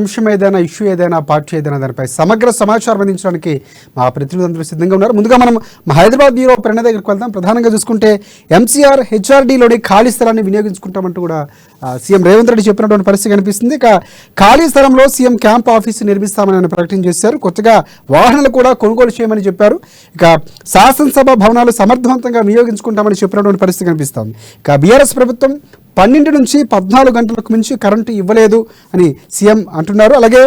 అంశం ఏదైనా, ఇష్యూ ఏదైనా, పార్టీ ఏదైనా దానిపై సమగ్ర సమాచారం అందించడానికి మా ప్రతినిధులందరూ సిద్ధంగా ఉన్నారు. ముందుగా మనం హైదరాబాద్ బ్యూరో ప్రణయ్ దగ్గరికి వెళ్తాం. ప్రధానంగా చూసుకుంటే ఎంసీఆర్ హెచ్ఆర్డీలోని ఖాళీ స్థలాన్ని వినియోగించుకుంటామంటూ కూడా సీఎం రేవంత్ రెడ్డి చెప్పినటువంటి పరిస్థితి కనిపిస్తుంది. ఇక ఖాళీ స్థలంలో సీఎం క్యాంప్ ఆఫీసు నిర్మిస్తామని ఆయన ప్రకటన చేశారు. కొత్తగా వాహనాలు కూడా కొనుగోలు చేయమని చెప్పారు. ఇక శాసనసభ భవనాలు సమర్థవంతంగా వినియోగించుకుంటామని చెప్పినటువంటి పరిస్థితి కనిపిస్తోంది. ఇక బీఆర్ఎస్ ప్రభుత్వం 12 నుంచి 14 గంటలకు మించి కరెంటు ఇవ్వలేదు అని సీఎం అంటున్నారు. అలాగే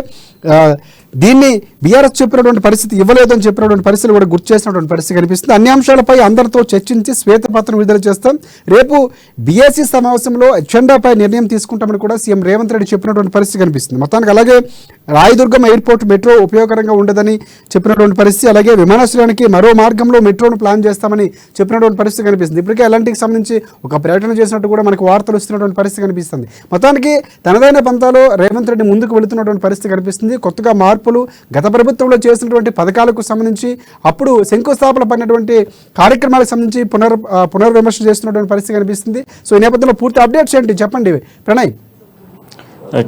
దీన్ని బీఆర్ఎస్ చెప్పినటువంటి పరిస్థితి ఇవ్వలేదు అని చెప్పినటువంటి పరిస్థితులు కూడా గుర్తు చేసినటువంటి పరిస్థితి కనిపిస్తుంది. అన్ని అంశాలపై అందరితో చర్చించి శ్వేతపత్రం విడుదల చేస్తాం. రేపు బీఏసీ సమావేశంలో ఎజెండాపై నిర్ణయం తీసుకుంటామని కూడా సీఎం రేవంత్ రెడ్డి చెప్పినటువంటి పరిస్థితి కనిపిస్తుంది. మొత్తానికి అలాగే రాయదుర్గం ఎయిర్పోర్ట్ మెట్రో ఉపయోగకరంగా ఉండదని చెప్పినటువంటి పరిస్థితి, అలాగే విమానాశ్రయానికి మరో మార్గంలో మెట్రోను ప్లాన్ చేస్తామని చెప్పినటువంటి పరిస్థితి కనిపిస్తుంది. ఇప్పటికే ఎలాంటికి సంబంధించి ఒక ప్రకటన చేసినట్టు కూడా మనకు వార్తలు వస్తున్నటువంటి పరిస్థితి కనిపిస్తుంది. మొత్తానికి తనదైన పంతాలో రేవంత్ రెడ్డి ముందుకు వెళుతున్నటువంటి పరిస్థితి కనిపిస్తుంది. కొత్తగా మార్పులు, గత ప్రభుత్వంలో చేసినటువంటి పథకాలకు సంబంధించి, అప్పుడు శంకుస్థాపన పడినటువంటి కార్యక్రమాలకు సంబంధించి పునర్విమర్శ చేస్తున్నటువంటి పరిస్థితి కనిపిస్తుంది. సో ఈ నేపథ్యంలో పూర్తి అప్డేట్స్ ఏంటి చెప్పండి ప్రణయ్.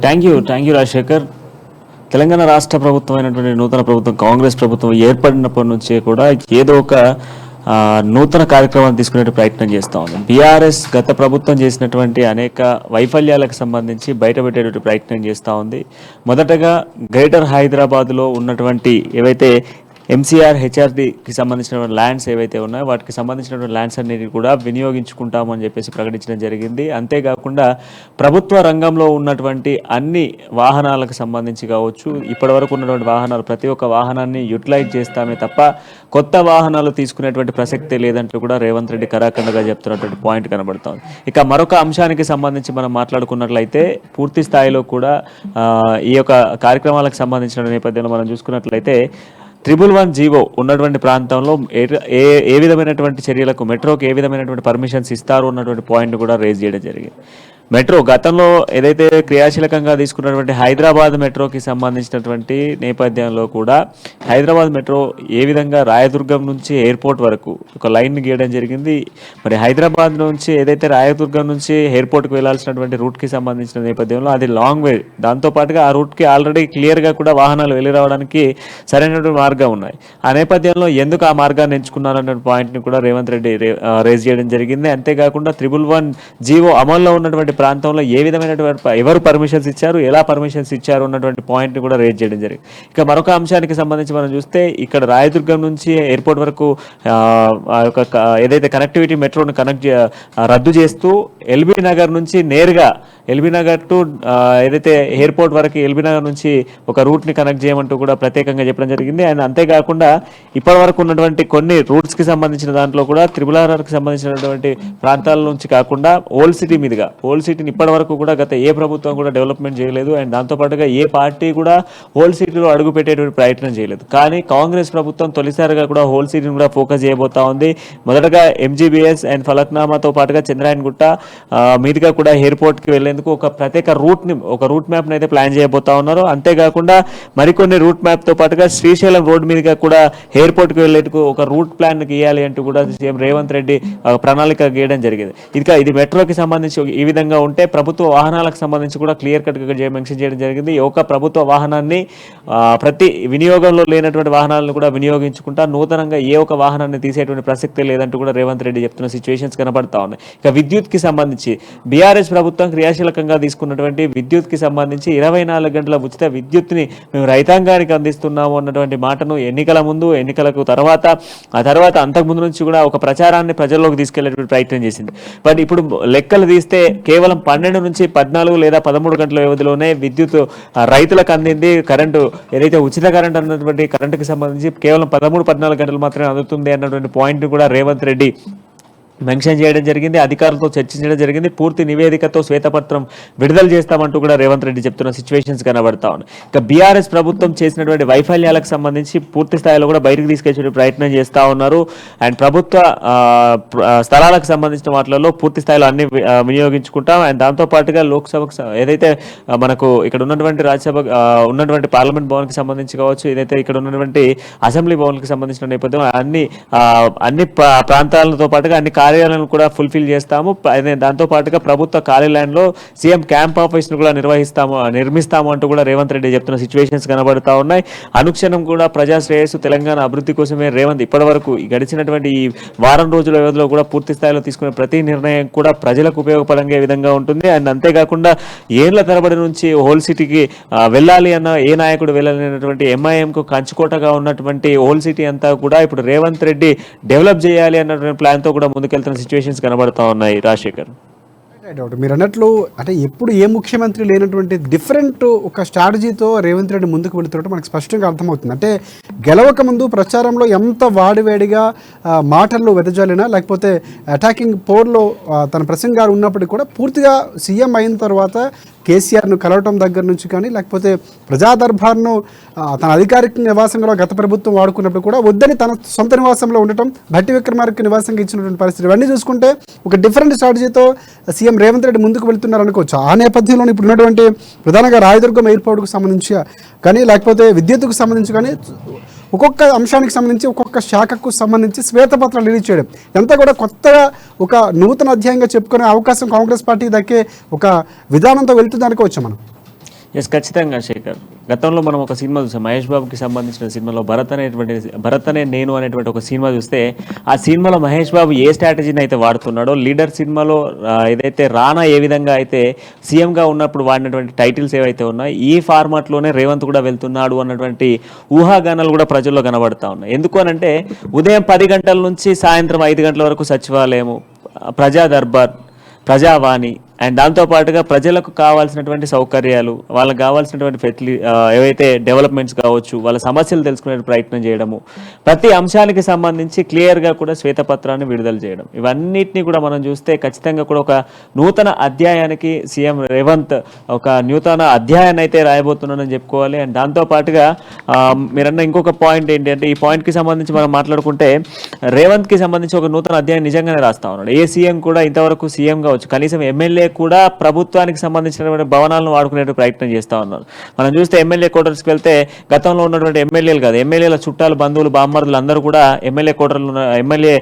Thank you Rajasekhar. తెలంగాణ రాష్ట్ర ప్రభుత్వం అయినటువంటి నూతన ప్రభుత్వం, కాంగ్రెస్ ప్రభుత్వం ఏర్పడినప్పటి నుంచి కూడా ఏదో ఒక నూతన కార్యక్రమాలు తీసుకునే ప్రయత్నం చేస్తూ ఉంది. బీఆర్ఎస్ గత ప్రభుత్వం చేసినటువంటి అనేక వైఫల్యాలకు సంబంధించి బయటపెట్టేటువంటి ప్రయత్నం చేస్తూ ఉంది. మొదటగా గ్రేటర్ హైదరాబాద్లో ఉన్నటువంటి ఏవైతే ఎంసీఆర్ హెచ్ఆర్డీకి సంబంధించినటువంటి ల్యాండ్స్ ఏవైతే ఉన్నాయో వాటికి సంబంధించినటువంటి ల్యాండ్స్ అన్నిటి కూడా వినియోగించుకుంటామని చెప్పేసి ప్రకటించడం జరిగింది. అంతేకాకుండా ప్రభుత్వ రంగంలో ఉన్నటువంటి అన్ని వాహనాలకు సంబంధించి కావచ్చు, ఇప్పటివరకు ఉన్నటువంటి వాహనాలు ప్రతి ఒక్క వాహనాన్ని యూటిలైజ్ చేస్తామే తప్ప కొత్త వాహనాలు తీసుకునేటువంటి ప్రసక్తే లేదంటూ కూడా రేవంత్ రెడ్డి కరాఖండగా చెప్తున్నటువంటి పాయింట్ కనబడుతోంది. ఇక మరొక అంశానికి సంబంధించి మనం మాట్లాడుకున్నట్లయితే పూర్తి స్థాయిలో కూడా ఈ యొక్క కార్యక్రమాలకు సంబంధించిన నేపథ్యంలో మనం చూసుకున్నట్లయితే 111 జీవో ఉన్నటువంటి ప్రాంతంలో ఏ విధమైనటువంటి చర్యలకు మెట్రోకి ఏ విధమైనటువంటి పర్మిషన్స్ ఇస్తారు అన్నటువంటి పాయింట్ కూడా రేజ్ చేయడం జరిగింది. మెట్రో గతంలో ఏదైతే క్రియాశీలకంగా తీసుకున్నటువంటి హైదరాబాద్ మెట్రోకి సంబంధించినటువంటి నేపథ్యంలో కూడా హైదరాబాద్ మెట్రో ఏ విధంగా రాయదుర్గం నుంచి ఎయిర్పోర్ట్ వరకు ఒక లైన్ గీయడం జరిగింది. మరి హైదరాబాద్ నుంచి ఏదైతే రాయదుర్గం నుంచి ఎయిర్పోర్ట్కి వెళ్లాల్సినటువంటి రూట్కి సంబంధించిన నేపథ్యంలో అది లాంగ్ వే, దాంతోపాటుగా ఆ రూట్కి ఆల్రెడీ క్లియర్గా కూడా వాహనాలు వెళ్ళి రావడానికి సరైనటువంటి మార్గం ఉన్నాయి. ఆ నేపథ్యంలో ఎందుకు ఆ మార్గాన్ని ఎంచుకున్నారన్న పాయింట్ని కూడా రేవంత్ రెడ్డి రేజ్ చేయడం జరిగింది. అంతేకాకుండా 111 జీవో అమల్లో ఉన్నటువంటి ప్రాంతంలో ఏ విధమైనటువంటి ఎవరు పర్మిషన్స్ ఇచ్చారు, ఎలా పర్మిషన్స్ ఇచ్చారు అన్నటువంటి పాయింట్ని కూడా రేజ్ చేయడం జరిగింది. ఇక మరొక అంశానికి సంబంధించి మనం చూస్తే ఇక్కడ రాయదుర్గం నుంచి ఎయిర్పోర్ట్ వరకు ఏదైతే కనెక్టివిటీ మెట్రోను రద్దు చేస్తూ ఎల్బీ నగర్ నుంచి నేరుగా ఎల్బీ నగర్ టు ఏదైతే ఎయిర్పోర్ట్ వరకు ఎల్బీ నగర్ నుంచి ఒక రూట్ని కనెక్ట్ చేయమంటూ కూడా ప్రత్యేకంగా చెప్పడం జరిగింది. అండ్ అంతేకాకుండా ఇప్పటి వరకు ఉన్నటువంటి కొన్ని రూట్స్కి సంబంధించిన దాంట్లో కూడా RRRకి సంబంధించినటువంటి ప్రాంతాల నుంచి కాకుండా ఓల్డ్ సిటీ మీదుగా, ఓల్డ్ సిటీని ఇప్పటి వరకు కూడా గత ఏ ప్రభుత్వం కూడా డెవలప్మెంట్ చేయలేదు. అండ్ దాంతోపాటుగా ఏ పార్టీ కూడా ఓల్డ్ సిటీలో అడుగు పెట్టేటువంటి ప్రయత్నం చేయలేదు. కానీ కాంగ్రెస్ ప్రభుత్వం తొలిసారిగా కూడా ఓల్డ్ సిటీని కూడా ఫోకస్ చేయబోతా ఉంది. మొదటగా MGBS అండ్ ఫలక్నామాతో పాటుగా చంద్రాయన్గుట్ట మీదుగా కూడా ఎయిర్పోర్ట్కి వెళ్లేందుకు ఒక ప్రత్యేక రూట్ మ్యాప్ని అయితే ప్లాన్ చేయబోతా ఉన్నారు. అంతేకాకుండా మరికొన్ని రూట్ మ్యాప్తో పాటుగా శ్రీశైలం రోడ్ మీదుగా కూడా ఎయిర్పోర్ట్కి వెళ్లేందుకు ఒక రూట్ ప్లాన్ గీయాలి అంటూ కూడా సీఎం రేవంత్ రెడ్డి ప్రణాళిక గీయడం జరిగింది. ఇది మెట్రోకి సంబంధించి ఈ విధంగా ఉంటే ప్రభుత్వ వాహనాలకు సంబంధించి కూడా క్లియర్ కట్గా మెన్షన్ చేయడం జరిగింది. ఒక ప్రభుత్వ వాహనాన్ని ప్రతి వినియోగంలో లేనటువంటి వాహనాలను కూడా వినియోగించుకుంటా నూతనంగా ఏ ఒక్క వాహనాన్ని తీసేటువంటి ప్రసక్తే లేదంటూ కూడా రేవంత్ రెడ్డి చెప్తున్న సిచ్యువేషన్స్ కనబడతా ఉన్నాయి. ఇక విద్యుత్కి సంబంధించి బీఆర్ఎస్ ప్రభుత్వం క్రియాశీలకంగా తీసుకున్నటువంటి విద్యుత్కి సంబంధించి 24 గంటల ఉచిత విద్యుత్ని మేము రైతాంగానికి అందిస్తున్నాము అన్నటువంటి మాటను ఎన్నికల ముందు, ఎన్నికలకు తర్వాత, ఆ తర్వాత అంతకుముందు నుంచి కూడా ఒక ప్రచారాన్ని ప్రజల్లోకి తీసుకెళ్లేటువంటి ప్రయత్నం చేసింది. బట్ ఇప్పుడు లెక్కలు తీస్తే కేవలం 12 నుంచి 14 లేదా 13 గంటల వ్యవధిలోనే విద్యుత్ రైతులకు అందింది. కరెంటు ఏదైతే ఉచిత కరెంట్ అన్నటువంటి కరెంటుకి సంబంధించి కేవలం 13-14 గంటలు మాత్రమే అందుతుంది అన్నటువంటి పాయింట్ కూడా రేవంత్ రెడ్డి మెన్షన్ చేయడం జరిగింది. అధికారులతో చర్చించడం జరిగింది. పూర్తి నివేదికతో శ్వేతపత్రం విడుదల చేస్తామంటూ కూడా రేవంత్ రెడ్డి చెప్తున్న సిచ్యువేషన్స్ కనబడతా ఉన్నాయి. ఇక బీఆర్ఎస్ ప్రభుత్వం చేసినటువంటి వైఫల్యాలకు సంబంధించి పూర్తి స్థాయిలో కూడా బయటకు తీసుకొచ్చే ప్రయత్నం చేస్తూ ఉన్నారు. అండ్ ప్రభుత్వ స్థలాలకు సంబంధించిన వాటిలో పూర్తి స్థాయిలో అన్ని వినియోగించుకుంటాం. అండ్ దాంతోపాటుగా లోక్సభకు ఏదైతే మనకు ఇక్కడ ఉన్నటువంటి రాజ్యసభ ఉన్నటువంటి పార్లమెంట్ భవన్కి సంబంధించి కావచ్చు, ఏదైతే ఇక్కడ ఉన్నటువంటి అసెంబ్లీ భవన్కి సంబంధించిన నేపథ్యం అన్ని ప్రాంతాలతో పాటుగా అన్ని కార్యాలయాలను కూడా ఫుల్ఫిల్ చేస్తాము. దాంతో పాటుగా ప్రభుత్వ కార్యాలయంలో సీఎం క్యాంప్ ఆఫీస్ను కూడా నిర్మిస్తాము అంటూ కూడా రేవంత్ రెడ్డి చెప్తున్న సిచ్యువేషన్స్ కనబడతా ఉన్నాయి. అనుక్షణం కూడా ప్రజా శ్రేయస్సు, తెలంగాణ అభివృద్ధి కోసమే రేవంత్ ఇప్పటి వరకు గడిచినటువంటి ఈ వారం రోజుల వ్యవధిలో కూడా పూర్తి స్థాయిలో తీసుకునే ప్రతి నిర్ణయం కూడా ప్రజలకు ఉపయోగపడే విధంగా ఉంటుంది. అండ్ అంతేకాకుండా ఏళ్ల తరబడి నుంచి హోల్ సిటీకి వెళ్ళాలి అన్న ఏ నాయకుడు వెళ్ళాలనేటువంటి ఎంఐఎంకు కంచుకోటగా ఉన్నటువంటి హోల్ సిటీ అంతా కూడా ఇప్పుడు రేవంత్ రెడ్డి డెవలప్ చేయాలి అన్నటువంటి ప్లాన్తో కూడా ముందుకెళ్తున్న సిచ్యువేషన్స్ కనబడతా ఉన్నాయి రాజశేఖర్. డౌట్ మీరు అన్నట్లు అంటే ఎప్పుడు ఏ ముఖ్యమంత్రి లేనటువంటి డిఫరెంట్ ఒక స్ట్రాటజీతో రేవంత్ రెడ్డి ముందుకు వెళుతున్నట్టు మనకు స్పష్టంగా అర్థమవుతుంది. అంటే గెలవక ముందు ప్రచారంలో ఎంత వాడివేడిగా మాటల్లో వెదజాలినా లేకపోతే అటాకింగ్ పోర్లో తన ప్రసంగాలు ఉన్నప్పటికీ కూడా పూర్తిగా సీఎం అయిన తర్వాత కేసీఆర్ను కలవటం దగ్గర నుంచి కానీ లేకపోతే ప్రజా దర్బార్ను తన అధికారిక నివాసంలో గత ప్రభుత్వం వాడుకున్నప్పుడు కూడా వద్దని తన సొంత నివాసంలో ఉండటం, భట్టి విక్రమార్క నివాసంగా ఇచ్చినటువంటి పరిస్థితి, ఇవన్నీ చూసుకుంటే ఒక డిఫరెంట్ స్ట్రాటజీతో సీఎం రేవంత్ రెడ్డి ముందుకు వెళ్తున్నారు అనుకోవచ్చు. ఆ నేపథ్యంలో ఇప్పుడు ఉన్నటువంటి ప్రధానంగా రాయదుర్గం ఎయిర్పోర్ట్కు సంబంధించి కానీ లేకపోతే విద్యుత్తుకు సంబంధించి కానీ ఒక్కొక్క అంశానికి సంబంధించి ఒక్కొక్క శాఖకు సంబంధించి శ్వేతపత్రాలు రిలీజ్ చేయడం అంతా కూడా కొత్తగా ఒక నూతన అధ్యాయంగా చెప్పుకునే అవకాశం కాంగ్రెస్ పార్టీ దక్కే ఒక విధానంతో వెళ్తుంది అనుకోవచ్చు మనం. ఎస్, ఖచ్చితంగా శేఖర్. గతంలో మనం ఒక సినిమా చూసాం, మహేష్ బాబుకి సంబంధించిన సినిమాలో భరత్ అనే నేను అనేటువంటి ఒక సినిమా చూస్తే ఆ సినిమాలో మహేష్ బాబు ఏ స్ట్రాటజీని అయితే వాడుతున్నాడో, లీడర్ సినిమాలో ఏదైతే రానా ఏ విధంగా అయితే సీఎంగా ఉన్నప్పుడు వాడినటువంటి టైటిల్స్ ఏవైతే ఉన్నాయో ఈ ఫార్మాట్లోనే రేవంత్ కూడా వెళ్తున్నాడు అన్నటువంటి ఊహాగానాలు కూడా ప్రజల్లో కనబడతా ఉన్నాయి. ఎందుకు అనంటే ఉదయం 10 గంటల నుంచి సాయంత్రం 5 గంటల వరకు సచివాలయము, ప్రజా దర్బార్, ప్రజావాణి అండ్ దాంతోపాటుగా ప్రజలకు కావాల్సినటువంటి సౌకర్యాలు, వాళ్ళకి కావాల్సినటువంటి ఏవైతే డెవలప్మెంట్స్ కావచ్చు, వాళ్ళ సమస్యలు తెలుసుకునే ప్రయత్నం చేయడము, ప్రతి అంశానికి సంబంధించి క్లియర్గా కూడా శ్వేతపత్రాన్ని విడుదల చేయడం, ఇవన్నిటిని కూడా మనం చూస్తే ఖచ్చితంగా కూడా ఒక నూతన అధ్యాయానికి సీఎం రేవంత్ ఒక నూతన అధ్యాయాన్ని అయితే రాయబోతున్నానని చెప్పుకోవాలి. అండ్ దాంతోపాటుగా మీరన్న ఇంకొక పాయింట్ ఏంటంటే, ఈ పాయింట్కి సంబంధించి మనం మాట్లాడుకుంటే రేవంత్కి సంబంధించి ఒక నూతన అధ్యాయం నిజంగానే రాస్తా ఉన్నాడు. ఏ సీఎం కూడా ఇంతవరకు సీఎం కావచ్చు, కనీసం ఎమ్మెల్యే కూడా ప్రభుత్వానికి సంబంధించినటువంటి భవనాలను వాడుకునే ప్రయత్నం చేస్తూ ఉన్నారు. మనం చూస్తే ఎమ్మెల్యే క్వార్టర్స్కి వెళ్తే గతంలో ఉన్నటువంటి ఎమ్మెల్యేలు కాదు, ఎమ్మెల్యేల చుట్టాలు, బంధువులు, బామ్మర్దులు అందరూ కూడా ఎమ్మెల్యే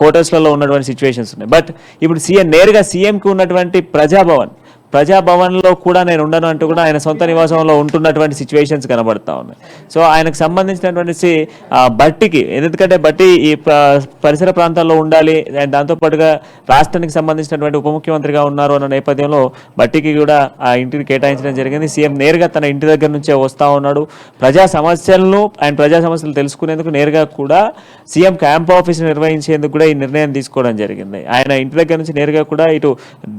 క్వార్టర్స్లలో ఉన్నటువంటి సిచ్యువేషన్స్ ఉన్నాయి. బట్ ఇప్పుడు నేరుగా సీఎంకి ఉన్నటువంటి ప్రజాభవన్లో కూడా నేను ఉండను అంటూ కూడా ఆయన సొంత నివాసంలో ఉంటున్నటువంటి సిచ్యువేషన్స్ కనబడతా ఉన్నాయి. సో ఆయనకు సంబంధించినటువంటి బట్టికి, ఎందుకంటే బట్టి ఈ పరిసర ప్రాంతాల్లో ఉండాలి అండ్ దాంతోపాటుగా రాష్ట్రానికి సంబంధించినటువంటి ఉప ముఖ్యమంత్రిగా ఉన్నారు అన్న నేపథ్యంలో బట్టికి కూడా ఆ ఇంటిని కేటాయించడం జరిగింది. సీఎం నేరుగా తన ఇంటి దగ్గర నుంచే వస్తూ ఉన్నాడు. ప్రజా సమస్యలు తెలుసుకునేందుకు నేరుగా కూడా సీఎం క్యాంప్ ఆఫీస్ నిర్వహించేందుకు కూడా ఈ నిర్ణయం తీసుకోవడం జరిగింది. ఆయన ఇంటి దగ్గర నుంచి నేరుగా కూడా ఇటు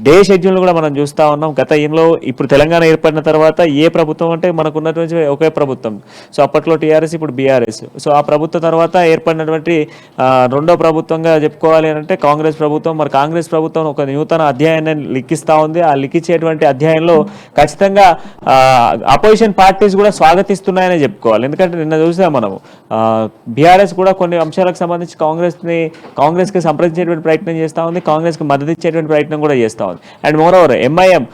డే షెడ్యూల్ కూడా మనం చూస్తూ ఉన్నాం. గతంలో ఇప్పుడు తెలంగాణ ఏర్పడిన తర్వాత ఏ ప్రభుత్వం అంటే మనకు ఉన్నటువంటి ఒకే ప్రభుత్వం, సో అప్పట్లో టీఆర్ఎస్, ఇప్పుడు బీఆర్ఎస్. సో ఆ ప్రభుత్వం తర్వాత ఏర్పడినటువంటి రెండో ప్రభుత్వంగా చెప్పుకోవాలి అంటే కాంగ్రెస్ ప్రభుత్వం. మరి కాంగ్రెస్ ప్రభుత్వం ఒక నూతన అధ్యాయాన్ని లిఖిస్తూ ఉంది. ఆ లిఖించేటువంటి అధ్యాయంలో ఖచ్చితంగా అపోజిషన్ పార్టీస్ కూడా స్వాగతిస్తున్నాయని చెప్పుకోవాలి. ఎందుకంటే నిన్న చూసాం మనము బీఆర్ఎస్ కూడా కొన్ని అంశాలకు సంబంధించి కాంగ్రెస్కి సంప్రదించేటువంటి ప్రయత్నం చేస్తూ ఉంది, కాంగ్రెస్కి మద్దతు ఇచ్చేటువంటి ప్రయత్నం కూడా చేస్తూ ఉంది. అండ్ మోరోవర్ ఎంఐఎం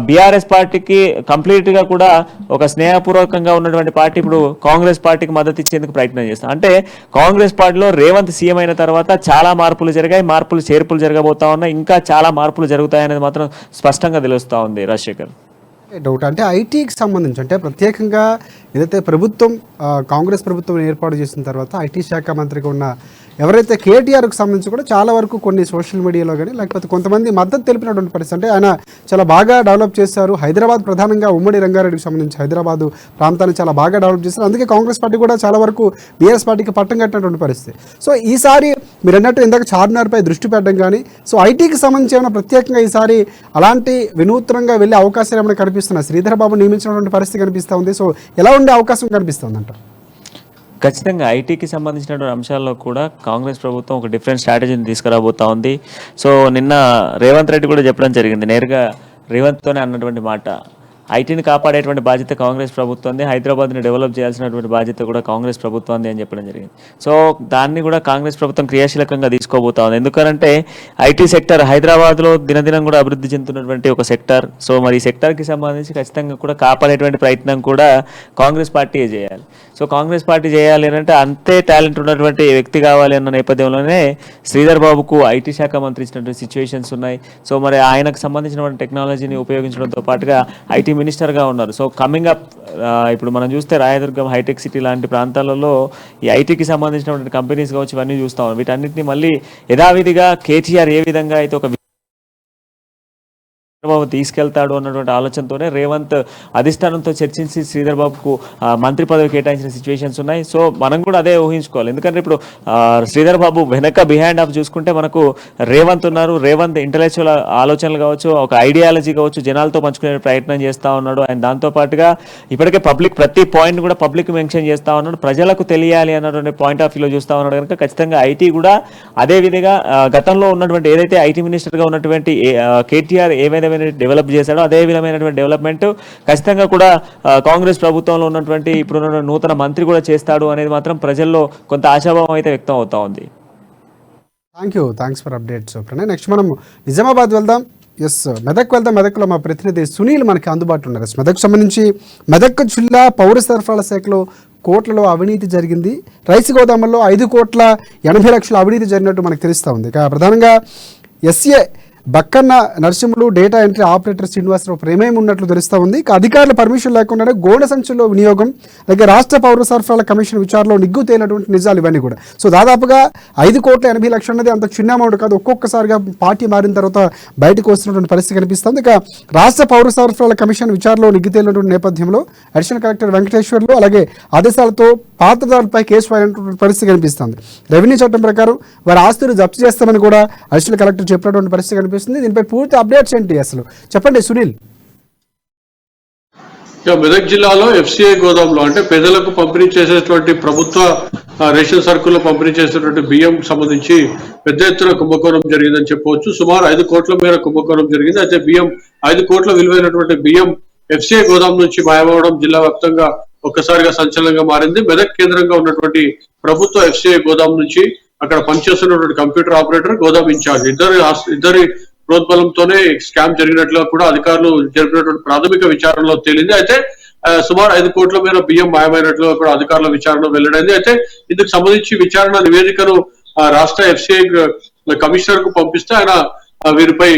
బీఆర్ఎస్ పార్టీకి కంప్లీట్గా కూడా ఒక స్నేహపూర్వకంగా ఉన్నటువంటి పార్టీ ఇప్పుడు కాంగ్రెస్ పార్టీకి మద్దతు ఇచ్చేందుకు ప్రయత్నం చేస్తాం. అంటే కాంగ్రెస్ పార్టీలో రేవంత్ సీఎం అయిన తర్వాత చాలా మార్పులు జరిగాయి, చేర్పులు జరగబోతా ఉన్నాయి, ఇంకా చాలా మార్పులు జరుగుతాయనేది మాత్రం స్పష్టంగా తెలుస్తూ ఉంది రాజశేఖర్. డౌట్ అంటే ఐటీకి సంబంధించి అంటే ప్రత్యేకంగా ఏదైతే ప్రభుత్వం కాంగ్రెస్ ప్రభుత్వం ఏర్పాటు చేసిన తర్వాత ఐటీ శాఖ మంత్రిగా ఉన్న ఎవరైతే కేటీఆర్కి సంబంధించి కూడా చాలా వరకు కొన్ని సోషల్ మీడియాలో కానీ లేకపోతే కొంతమంది మద్దతు తెలిపినటువంటి పరిస్థితి. అంటే ఆయన చాలా బాగా డెవలప్ చేశారు, హైదరాబాద్ ప్రధానంగా ఉమ్మడి రంగారెడ్డికి సంబంధించి హైదరాబాద్ ప్రాంతాన్ని చాలా బాగా డెవలప్ చేశారు, అందుకే కాంగ్రెస్ పార్టీ కూడా చాలా వరకు బీఆర్ఎస్ పార్టీకి పట్టం కట్టినటువంటి పరిస్థితి. సో ఈసారి మీరు అన్నట్టు ఇందాక చార్మినార్పై దృష్టి పెట్టడం కానీ, సో ఐటీకి సంబంధించి ఏమైనా ప్రత్యేకంగా ఈసారి అలాంటి వినూత్నంగా వెళ్ళే అవకాశాలు ఏమైనా కనిపిస్తున్నాయి? శ్రీధర్ బాబు నియమించినటువంటి పరిస్థితి కనిపిస్తూ ఉంది. సో ఎలా ఉండే అవకాశం కనిపిస్తుంది అంటారు? ఖచ్చితంగా ఐటీకి సంబంధించినటువంటి అంశాల్లో కూడా కాంగ్రెస్ ప్రభుత్వం ఒక డిఫరెంట్ స్ట్రాటజీని తీసుకురాబోతా ఉంది. సో నిన్న రేవంత్ రెడ్డి కూడా చెప్పడం జరిగింది, నేరుగా రేవంత్తోనే అన్నటువంటి మాట, ఐటీని కాపాడేటువంటి బాధ్యత కాంగ్రెస్ ప్రభుత్వంది, హైదరాబాద్ని డెవలప్ చేయాల్సినటువంటి బాధ్యత కూడా కాంగ్రెస్ ప్రభుత్వంది అని చెప్పడం జరిగింది. సో దాన్ని కూడా కాంగ్రెస్ ప్రభుత్వం క్రియాశీలకంగా తీసుకోబోతా ఉంది. ఎందుకంటే ఐటీ సెక్టర్ హైదరాబాద్లో దినదినం కూడా అభివృద్ధి చెందుతున్నటువంటి ఒక సెక్టర్. సో మరి ఈ సెక్టర్కి సంబంధించి ఖచ్చితంగా కూడా కాపాడేటువంటి ప్రయత్నం కూడా కాంగ్రెస్ పార్టీయే చేయాలి. సో కాంగ్రెస్ పార్టీ చేయాలి అంటే అంతే టాలెంట్ ఉన్నటువంటి వ్యక్తి కావాలి అన్న నేపథ్యంలోనే శ్రీధర్ బాబుకు ఐటీ శాఖ మంత్రి ఇచ్చినటువంటి సిచ్యువేషన్స్ ఉన్నాయి. సో మరి ఆయనకు సంబంధించినటువంటి టెక్నాలజీని ఉపయోగించడంతో పాటుగా ఐటీ మినిస్టర్గా ఉన్నారు. సో కమింగ్ అప్ ఇప్పుడు మనం చూస్తే రాయదుర్గం, హైటెక్ సిటీ లాంటి ప్రాంతాలలో ఈ ఐటీకి సంబంధించినటువంటి కంపెనీస్ కావచ్చు, ఇవన్నీ చూస్తాం. వీటన్నిటిని మళ్ళీ యథావిధిగా కేటీఆర్ ఏ విధంగా అయితే ఒక బాబు తీసుకెళ్తాడు అన్నటువంటి ఆలోచనతోనే రేవంత్ అధిష్టానంతో చర్చించి శ్రీధర్ బాబుకు మంత్రి పదవి కేటాయించిన సిచ్యువేషన్స్ ఉన్నాయి. సో మనం కూడా అదే ఊహించుకోవాలి. ఎందుకంటే ఇప్పుడు శ్రీధర్ బాబు వెనక బిహైండ్ ఆఫ్ చూసుకుంటే మనకు రేవంత్ ఉన్నారు. రేవంత్ ఇంటలెక్చువల్ ఆలోచనలు కావచ్చు, ఒక ఐడియాలజీ కావచ్చు, జనాలతో పంచుకునే ప్రయత్నం చేస్తూ ఉన్నాడు. అండ్ దాంతోపాటుగా ఇప్పటికే పబ్లిక్ ప్రతి పాయింట్ కూడా పబ్లిక్ మెన్షన్ చేస్తూ ఉన్నాడు. ప్రజలకు తెలియాలి అన్నటువంటి పాయింట్ ఆఫ్ వ్యూలో చూస్తూ ఉన్నాడు కనుక ఖచ్చితంగా ఐటీ కూడా అదే విధంగా గతంలో ఉన్నటువంటి ఏదైతే ఐటీ మినిస్టర్గా ఉన్నటువంటి కేటీఆర్ ఏమైనా డెవలప్ చేశాడో అదే విధమైనటువంటి డెవలప్మెంట్ ఖచ్చితంగా కూడా కాంగ్రెస్ ప్రభుత్వంలో ఉన్నటువంటి ఇప్పుడున్న నూతన మంత్రి కూడా చేస్తాడు అనేది మాత్రం ప్రజల్లో కొంత ఆశాభావం అయితే వ్యక్తం అవుతా ఉంది. Thanks for updates Pranay. Next మనం నిజామాబాద్ వెళ్దాం. మెదక్ వెళ్దాం. మెదక్లో మా ప్రతినిధి సునీల్ మనకి అందుబాటులో ఉన్నారు. మెదక్ సంబంధించి మెదక్ జిల్లా పౌర సరఫరాల శాఖలో కోట్లలో అవినీతి జరిగింది. రైస్ గోదాముల్లో 5,80,00,000 అవినీతి జరిగినట్టు మనకు తెలుస్తూ ఉంది. ఇక ప్రధానంగా SA Bakkanna Narasimhulu, data entry operator Srinivasarao ప్రమేయం ఉన్నట్లు తెలుస్తూ ఉంది. ఇక అధికారుల పర్మిషన్ లేకుండానే గోడ సంచుల్లో వినియోగం, అలాగే రాష్ట్ర పౌర సరఫరాల కమిషన్ విచారణలో నిగ్గు తేలినటువంటి నిజాలు ఇవన్నీ కూడా. సో దాదాపుగా 5,80,00,000 అన్నది అంత చిన్న అమౌంట్ కాదు. ఒక్కొక్కసారిగా పార్టీ మారిన తర్వాత బయటకు వస్తున్నటువంటి పరిస్థితి కనిపిస్తుంది. ఇక రాష్ట్ర పౌర సరఫరాల కమిషన్ విచారణలో నిగ్గు తేలినటువంటి నేపథ్యంలో అడిషనల్ కలెక్టర్ వెంకటేశ్వర్లు అలాగే ఆదేశాలతో పాత్రదారులపై కేసు ఫైల్ పరిస్థితి కనిపిస్తుంది. రెవెన్యూ చట్టం ప్రకారం వారి ఆస్తులు జప్తు చేస్తామని కూడా అడిషనల్ కలెక్టర్ చెప్పినటువంటి పరిస్థితి కనిపిస్తుంది. దీనిపై పూర్తి అప్డేట్స్ ఏంటి అసలు చెప్పండి సునీల్. మెదక్ జిల్లాలో FCI గోదాంలో అంటే పేదలకు పంపిణీ చేసేటువంటి ప్రభుత్వ రేషన్ సరుకుల్లో పంపిణీ చేసేటువంటి బియ్యం సంబంధించి పెద్ద ఎత్తున కుంభకోణం జరిగిందని చెప్పవచ్చు. సుమారు 5 కోట్ల మేర కుంభకోణం జరిగింది. అయితే 5 కోట్ల విలువైనటువంటి బియ్యం FCI గోదాం నుంచి మాయమవడం జిల్లా వ్యాప్తంగా ఒక్కసారిగా సంచలనంగా మారింది. మెదక్ కేంద్రంగా ఉన్నటువంటి ప్రభుత్వ FCI గోదాం నుంచి అక్కడ పనిచేస్తున్నటువంటి కంప్యూటర్ ఆపరేటర్, గోదాం ఇన్ఛార్జ్ ఇద్దరి ప్రోద్బలంతోనే స్కామ్ జరిగినట్లుగా కూడా అధికారులు జరిపినటువంటి ప్రాథమిక విచారణలో తేలింది. అయితే సుమారు 5 కోట్ల మేర బియ్యం మాయమైనట్లుగా కూడా అధికారుల విచారణ వెల్లడైంది. అయితే ఇందుకు సంబంధించి విచారణ నివేదికను రాష్ట్ర FCI కమిషనర్ కు పంపిస్తే ఆయన వీరిపై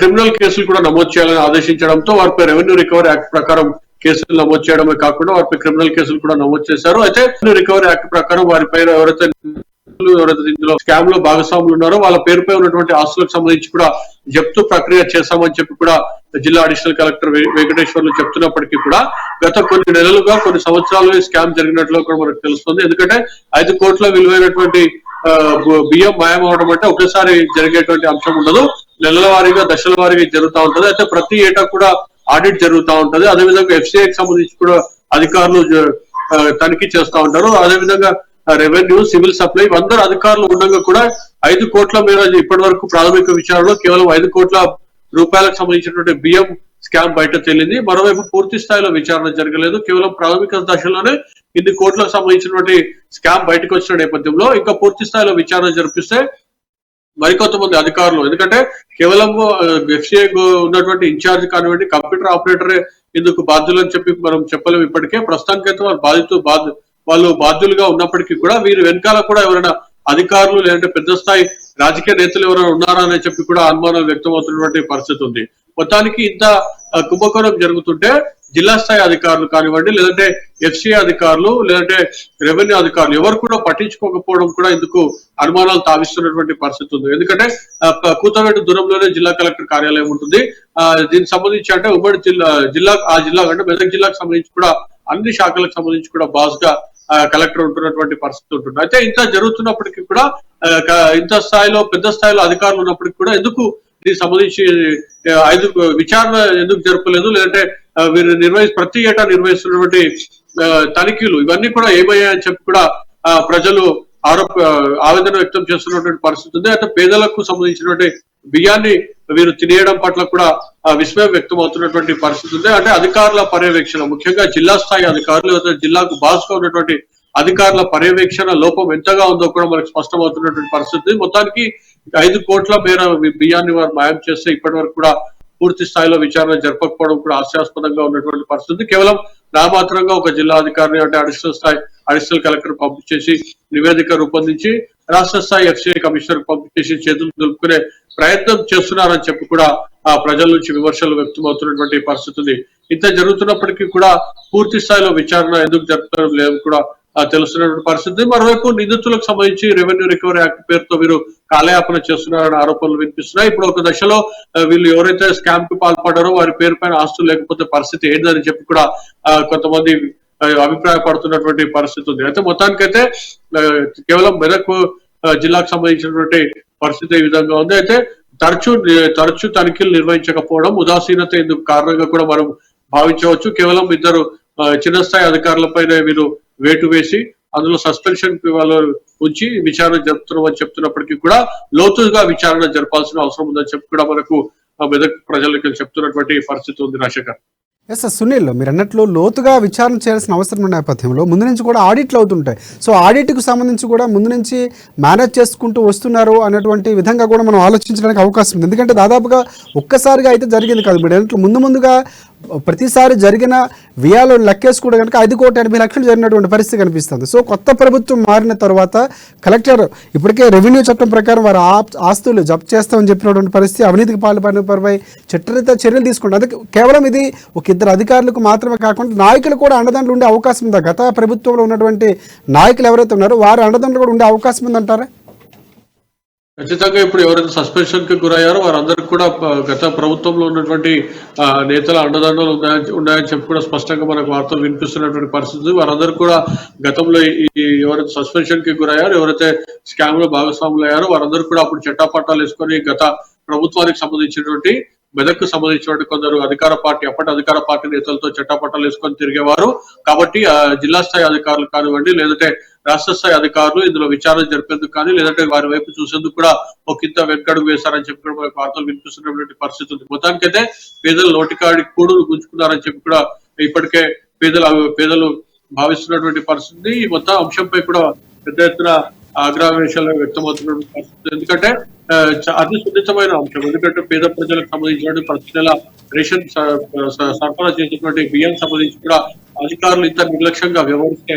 క్రిమినల్ కేసులు కూడా నమోదు చేయాలని ఆదేశించడంతో వారిపై రెవెన్యూ రికవరీ యాక్ట్ ప్రకారం కేసులు నమోదు చేయడమే కాకుండా వారిపై క్రిమినల్ కేసులు కూడా నమోదు చేశారు. అయితే రికవరీ యాక్ట్ ప్రకారం వారిపై ఎవరైతే ఇందులో స్కామ్ లో భాగస్వాములు ఉన్నారో వాళ్ళ పేరుపై ఉన్నటువంటి ఆస్తులకు సంబంధించి కూడా జప్తు ప్రక్రియ చేశామని చెప్పి కూడా జిల్లా అడిషనల్ కలెక్టర్ వెంకటేశ్వర్లు చెప్తున్నప్పటికీ కూడా గత కొన్ని నెలలుగా, కొన్ని సంవత్సరాలుగా స్కామ్ జరిగినట్లు కూడా మనకు తెలుస్తుంది. ఎందుకంటే 5 కోట్ల విలువైనటువంటి బియ్యం మాయమవడం అంటే ఒకేసారి జరిగేటువంటి అంశం ఉండదు. నెలల వారీగా, దశల వారీగా జరుగుతూ ఉంటది. అయితే ప్రతి ఏటా కూడా ఆడిట్ జరుగుతూ ఉంటది. అదేవిధంగా FCIకి సంబంధించి కూడా అధికారులు తనిఖీ చేస్తూ ఉంటారు. అదేవిధంగా రెవెన్యూ, సివిల్ సప్లై అందరు అధికారులు ఉండగా కూడా 5 కోట్ల మేర ఇప్పటి వరకు ప్రాథమిక విచారణలో కేవలం 5 కోట్ల రూపాయలకు సంబంధించినటువంటి బియ్యం స్కామ్ బయట తేలింది. మరోవైపు పూర్తి స్థాయిలో విచారణ జరగలేదు. కేవలం ప్రాథమిక దశలోనే 8 కోట్లకు సంబంధించినటువంటి స్కామ్ బయటకు వచ్చిన నేపథ్యంలో ఇంకా పూర్తి స్థాయిలో విచారణ జరిపిస్తే మరికొంతమంది అధికారులు, ఎందుకంటే కేవలం FCI ఉన్నటువంటి ఇన్ఛార్జ్ కానివ్వండి, కంప్యూటర్ ఆపరేటరే ఇందుకు బాధ్యులని చెప్పి మనం చెప్పలేము. ఇప్పటికే ప్రస్తుతానికైతే వాళ్ళు బాధ్యులుగా ఉన్నప్పటికీ కూడా వీరి వెనకాల కూడా ఎవరైనా అధికారులు లేదంటే పెద్ద స్థాయి రాజకీయ నేతలు ఎవరైనా ఉన్నారా అని చెప్పి కూడా అనుమానాలు వ్యక్తమవుతున్నటువంటి పరిస్థితి ఉంది. మొత్తానికి ఇంత కుంభకోణం జరుగుతుంటే జిల్లా స్థాయి అధికారులు కానివ్వండి, లేదంటే FCI అధికారులు, లేదంటే రెవెన్యూ అధికారులు ఎవరు కూడా పట్టించుకోకపోవడం కూడా ఇందుకు అనుమానాలు తావిస్తున్నటువంటి పరిస్థితి ఉంది. ఎందుకంటే కూతవేటు దూరంలోనే జిల్లా కలెక్టర్ కార్యాలయం ఉంటుంది. దీనికి సంబంధించి అంటే ఉమ్మడి జిల్లా అంటే మెదక్ జిల్లాకు సంబంధించి కూడా అన్ని శాఖలకు సంబంధించి కూడా బాస్ గా కలెక్టర్ ఉంటున్నటువంటి పరిస్థితి ఉంటుంది. అయితే ఇంత జరుగుతున్నప్పటికీ కూడా ఇంత స్థాయిలో, పెద్ద స్థాయిలో అధికారులు ఉన్నప్పటికీ కూడా ఎందుకు దీనికి సంబంధించి విచారణ ఎందుకు జరపలేదు, లేదంటే వీరు ప్రతి ఏటా నిర్వహిస్తున్నటువంటి తనిఖీలు ఇవన్నీ కూడా ఏమయ్యాయని చెప్పి కూడా ప్రజలు ఆవేదన వ్యక్తం చేస్తున్నటువంటి పరిస్థితి ఉంది. అయితే పేదలకు సంబంధించినటువంటి బియ్యాన్ని వీరు తినేయడం పట్ల కూడా విస్మయం వ్యక్తం అవుతున్నటువంటి పరిస్థితి ఉంది. అంటే అధికారుల పర్యవేక్షణ, ముఖ్యంగా జిల్లా స్థాయి అధికారులు లేదా జిల్లాకు బాస్ గా ఉన్నటువంటి అధికారుల పర్యవేక్షణ లోపం ఎంతగా ఉందో కూడా మనకు స్పష్టమవుతున్నటువంటి పరిస్థితి. మొత్తానికి 5 కోట్ల మేర బియ్యాన్ని వారు మాయం చేస్తే ఇప్పటి వరకు కూడా పూర్తి స్థాయిలో విచారణ జరపకపోవడం కూడా హాస్యాస్పదంగా ఉన్నటువంటి పరిస్థితి. కేవలం నామాత్రంగా ఒక జిల్లా అధికారిని అంటే అడిషనల్ కలెక్టర్ పంపించేసి నివేదిక రూపొందించి రాష్ట్ర స్థాయి FCI కమిషనర్ పంపించేసి చేతులు దులుపుకునే ప్రయత్నం చేస్తున్నారని చెప్పి కూడా ప్రజల నుంచి విమర్శలు వ్యక్తమవుతున్నటువంటి పరిస్థితి ఉంది. ఇంత జరుగుతున్నప్పటికీ కూడా పూర్తి స్థాయిలో విచారణ ఎందుకు జరుపుతారో లేదు కూడా తెలుస్తున్నటువంటి పరిస్థితి. మరోవైపు నిందితులకు సంబంధించి రెవెన్యూ రికవరీ యాక్ట్ పేరుతో వీరు కాలయాపన చేస్తున్నారని ఆరోపణలు వినిపిస్తున్నాయి. ఇప్పుడు ఒక దశలో వీళ్ళు ఎవరైతే స్కామ్ కు పాల్పడారో వారి పేరు పైన ఆస్తులు లేకపోతే పరిస్థితి ఏంటని చెప్పి కూడా కొంతమంది అభిప్రాయపడుతున్నటువంటి పరిస్థితి ఉంది. అయితే మొత్తానికైతే కేవలం మెదక్ జిల్లాకు సంబంధించినటువంటి పరిస్థితి ఈ విధంగా ఉంది. అయితే తరచూ తనిఖీలు నిర్వహించకపోవడం ఉదాసీనత ఎందుకు కారణంగా కూడా మనం భావించవచ్చు. కేవలం ఇద్దరు చిన్న స్థాయి అధికారులపైన వీరు వేటు వేసి అందులో సస్పెన్షన్ ఉంచి విచారణ జరుపుతున్నామని చెప్తున్నప్పటికీ కూడా లోతుగా విచారణ జరపాల్సిన అవసరం ఉందని చెప్పి కూడా మనకు మెదక్ ప్రజలకు చెప్తున్నటువంటి పరిస్థితి ఉంది. రాజశేఖర్. ఎస్ సునీల్, మీరు అన్నట్లు లోతుగా విచారణ చేయాల్సిన అవసరం ఉన్న నేపథ్యంలో ముందు నుంచి కూడా ఆడిట్లు అవుతుంటాయి. సో ఆడిట్కు సంబంధించి కూడా ముందు నుంచి మేనేజ్ చేసుకుంటూ వస్తున్నారు అనేటువంటి విధంగా కూడా మనం ఆలోచించడానికి అవకాశం ఉంది. ఎందుకంటే దాదాపుగా ఒక్కసారిగా అయితే జరిగింది కాదు. మీరు అన్నట్లు ముందుగా ప్రతిసారి జరిగిన వ్యయాలు లెక్కేసి కూడా కనుక 5,80,00,000 జరిగినటువంటి పరిస్థితి కనిపిస్తుంది. సో కొత్త ప్రభుత్వం మారిన తర్వాత కలెక్టర్ ఇప్పటికే రెవెన్యూ చట్టం ప్రకారం వారి ఆస్తులు జప్తు చేస్తామని చెప్పినటువంటి పరిస్థితి, అవినీతికి పాల్పడినపై చట్టరీత్యా చర్యలు తీసుకుంటారు. అది కేవలం ఇది ఒక ఇద్దరు అధికారులకు మాత్రమే కాకుండా నాయకులు కూడా అండదండలు ఉండే అవకాశం ఉందా? గత ప్రభుత్వంలో ఉన్నటువంటి నాయకులు ఎవరైతే ఉన్నారో వారి అండదండలు కూడా ఉండే అవకాశం ఉందంటారా? ఖచ్చితంగా ఇప్పుడు ఎవరైతే సస్పెన్షన్ కి గురయ్యారో వారందరికీ కూడా గత ప్రభుత్వంలో ఉన్నటువంటి నేతల అండదండలు ఉన్నాయని చెప్పి కూడా స్పష్టంగా మనకు వార్తలు వినిపిస్తున్నటువంటి పరిస్థితి. వారందరూ కూడా గతంలో ఎవరైతే సస్పెన్షన్ కి గురయ్యారో, ఎవరైతే స్కామ్ లో భాగస్వాములు అయ్యారో వారందరూ కూడా అప్పుడు చట్టాపట్టాలు వేసుకొని గత ప్రభుత్వానికి సంబంధించినటువంటి మెదక్కు సంబంధించినటువంటి కొందరు అప్పటి అధికార పార్టీ నేతలతో చట్టాపట్టాలు వేసుకొని తిరిగేవారు. కాబట్టి జిల్లా స్థాయి అధికారులు కానివ్వండి, లేదంటే రాష్ట్ర స్థాయి అధికారులు ఇందులో విచారణ జరిపేందుకు కానీ లేదంటే వారి వైపు చూసేందుకు కూడా ఒక ఇంత వెనకడుగు వేశారని చెప్పి కూడా మనకు వార్తలు వినిపిస్తున్నటువంటి పరిస్థితి ఉంది. మొత్తానికైతే పేదలు నోటికాడి కూడులు గుంజుకున్నారని చెప్పి కూడా ఇప్పటికే పేదలు భావిస్తున్నటువంటి పరిస్థితి. ఈ మొత్తం అంశంపై కూడా పెద్ద ఎత్తున ఆగ్రహవేశాలు వ్యక్తమవుతున్నటువంటి పరిస్థితి. ఎందుకంటే అతి సున్నితమైన అంశం. ఎందుకంటే పేద ప్రజలకు సంబంధించినటువంటి ప్రతి నెల రేషన్ సరఫరా చేసేటువంటి బియ్యం సంబంధించి కూడా అధికారులు ఇంత నిర్లక్ష్యంగా వ్యవహరిస్తే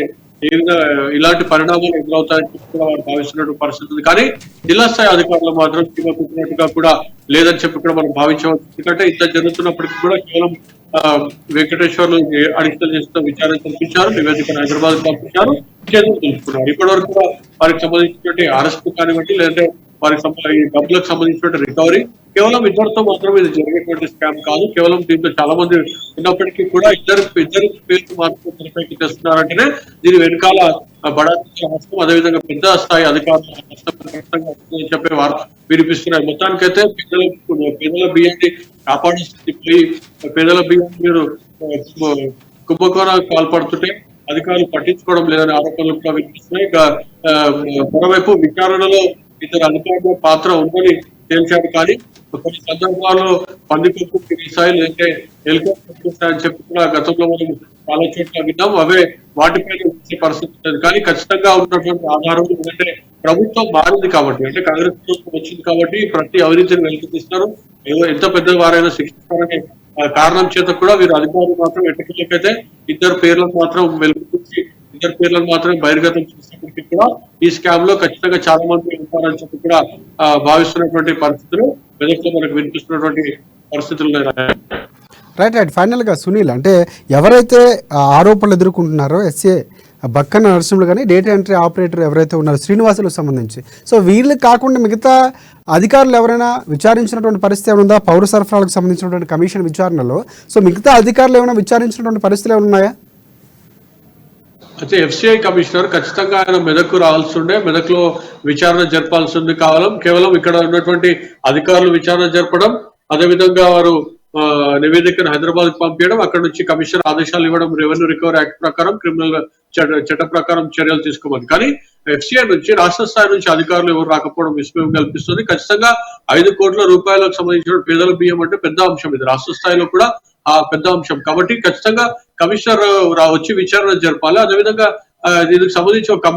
ఇలాంటి పరిణామాలు ఎదురవుతాయని చెప్పి కూడా వారు భావిస్తున్నటువంటి పరిస్థితి ఉంది. కానీ జిల్లా స్థాయి అధికారులు మాత్రం కుట్టినట్టుగా కూడా లేదని చెప్పి కూడా మనం భావించవచ్చు. ఎందుకంటే ఇంత జరుగుతున్నప్పటికీ కూడా కేవలం వెంకటేశ్వర్లు అడిషనల్ చేస్తూ విచారణ కల్పించారు, నివేదికను హైదరాబాద్ పంపించారు, చర్యలు తెలుసుకున్నారు. ఇప్పటి వరకు కూడా వారికి సంబంధించినటువంటి అరెస్ట్ కానివ్వండి, లేదంటే వారికి డబ్బులకు సంబంధించినటువంటి రికవరీ కేవలం ఇద్దరితో మాత్రం ఇది జరిగేటువంటి స్కామ్ కాదు. కేవలం దీంట్లో చాలా మంది ఉన్నప్పటికీ కూడా ఇద్దరు పేర్లు మాత్రం తెరపైకి తెస్తున్నారంటేనే దీని వెనకాల బడాల హస్తం, అదేవిధంగా పెద్ద స్థాయి అధికారులు చెప్పే వారు వినిపిస్తున్నాయి. మొత్తానికైతే పేదల బియ్యాన్ని కాపాడుతుంది, పేదల బియ్యాన్ని మీరు కుంభకోణాలకు పాల్పడుతుంటే అధికారులు పట్టించుకోవడం లేదని ఆరోపణలు కూడా వినిపిస్తున్నాయి. మరోవైపు విచారణలో ఇతర అధికారుల పాత్ర ఉందని తేల్చాడు. కానీ కొన్ని సందర్భాల్లో పందికొక్కు మిసైల్ అంటే హెలికాప్టర్ అని చెప్పి కూడా గతంలో మనం చాలా చోట్ల విన్నాం. అవే వాటిపైన వచ్చే పరిస్థితి ఉంటుంది. కానీ ఖచ్చితంగా ఉన్నటువంటి ఆధారం ఏంటంటే ప్రభుత్వం మారింది కాబట్టి, అంటే కాంగ్రెస్ ప్రభుత్వం వచ్చింది కాబట్టి ప్రతి అవినీతిని వెలికితీస్తారు, ఎంత పెద్ద వారైనా శిక్షిస్తారనే కారణం చేత కూడా వీరు అధికారులు మాత్రం ఎట్టకేలకైతే ఇద్దరు పేర్లను మాత్రం వెలికితీసి ఇద్దరు పేర్లను మాత్రమే బహిర్గతం చేసినప్పటికీ కూడా ఈ స్కామ్ లో ఖచ్చితంగా చాలా మంది ఉంటారని చెప్పి కూడా భావిస్తున్నటువంటి పరిస్థితులు మెదక్లో మనకు వినిపిస్తున్నటువంటి పరిస్థితులు ఉన్నాయి. రైట్ ఫైనల్ గా సునీల్, అంటే ఎవరైతే ఆరోపణలు ఎదుర్కొంటున్నారో ఎస్ఏ బక్కన నరసింహులు కానీ డేటా ఎంట్రీ ఆపరేటర్ ఎవరైతే ఉన్నారో శ్రీనివాసులకు సంబంధించి, సో వీళ్ళు కాకుండా మిగతా అధికారులు ఎవరైనా విచారించినటువంటి పరిస్థితి ఏమైనా ఉందా? పౌర సరఫరాలకు సంబంధించినటువంటి కమిషన్ విచారణలో సో మిగతా అధికారులు ఏమైనా విచారించినటువంటి పరిస్థితులు ఏమైనా ఉన్నాయా? అయితే FCI కమిషనర్ ఖచ్చితంగా ఆయన మెదక్కు రావాల్సి ఉండే, మెదక్ లో విచారణ జరపాల్సి ఉంది. కేవలం ఇక్కడ ఉన్నటువంటి అధికారులు విచారణ జరపడం, అదేవిధంగా వారు నివేదికను హైదరాబాద్ పంపించడం, అక్కడ నుంచి కమిషనర్ ఆదేశాలు ఇవ్వడం, రెవెన్యూ రికవరీ యాక్ట్ ప్రకారం క్రిమినల్ చట్ట ప్రకారం చర్యలు తీసుకోమని. కానీ FCI నుంచి రాష్ట్ర స్థాయి నుంచి అధికారులు ఎవరు రాకపోవడం విస్మయం కల్పిస్తుంది. ఖచ్చితంగా 5 కోట్ల రూపాయలకు సంబంధించిన పేదల బియ్యం అంటే పెద్ద అంశం, ఇది రాష్ట్ర స్థాయిలో కూడా ఆ పెద్ద అంశం. కాబట్టి ఖచ్చితంగా కమిషనర్ వచ్చి విచారణ జరపాలి. అదేవిధంగా దీనికి సంబంధించి ఒక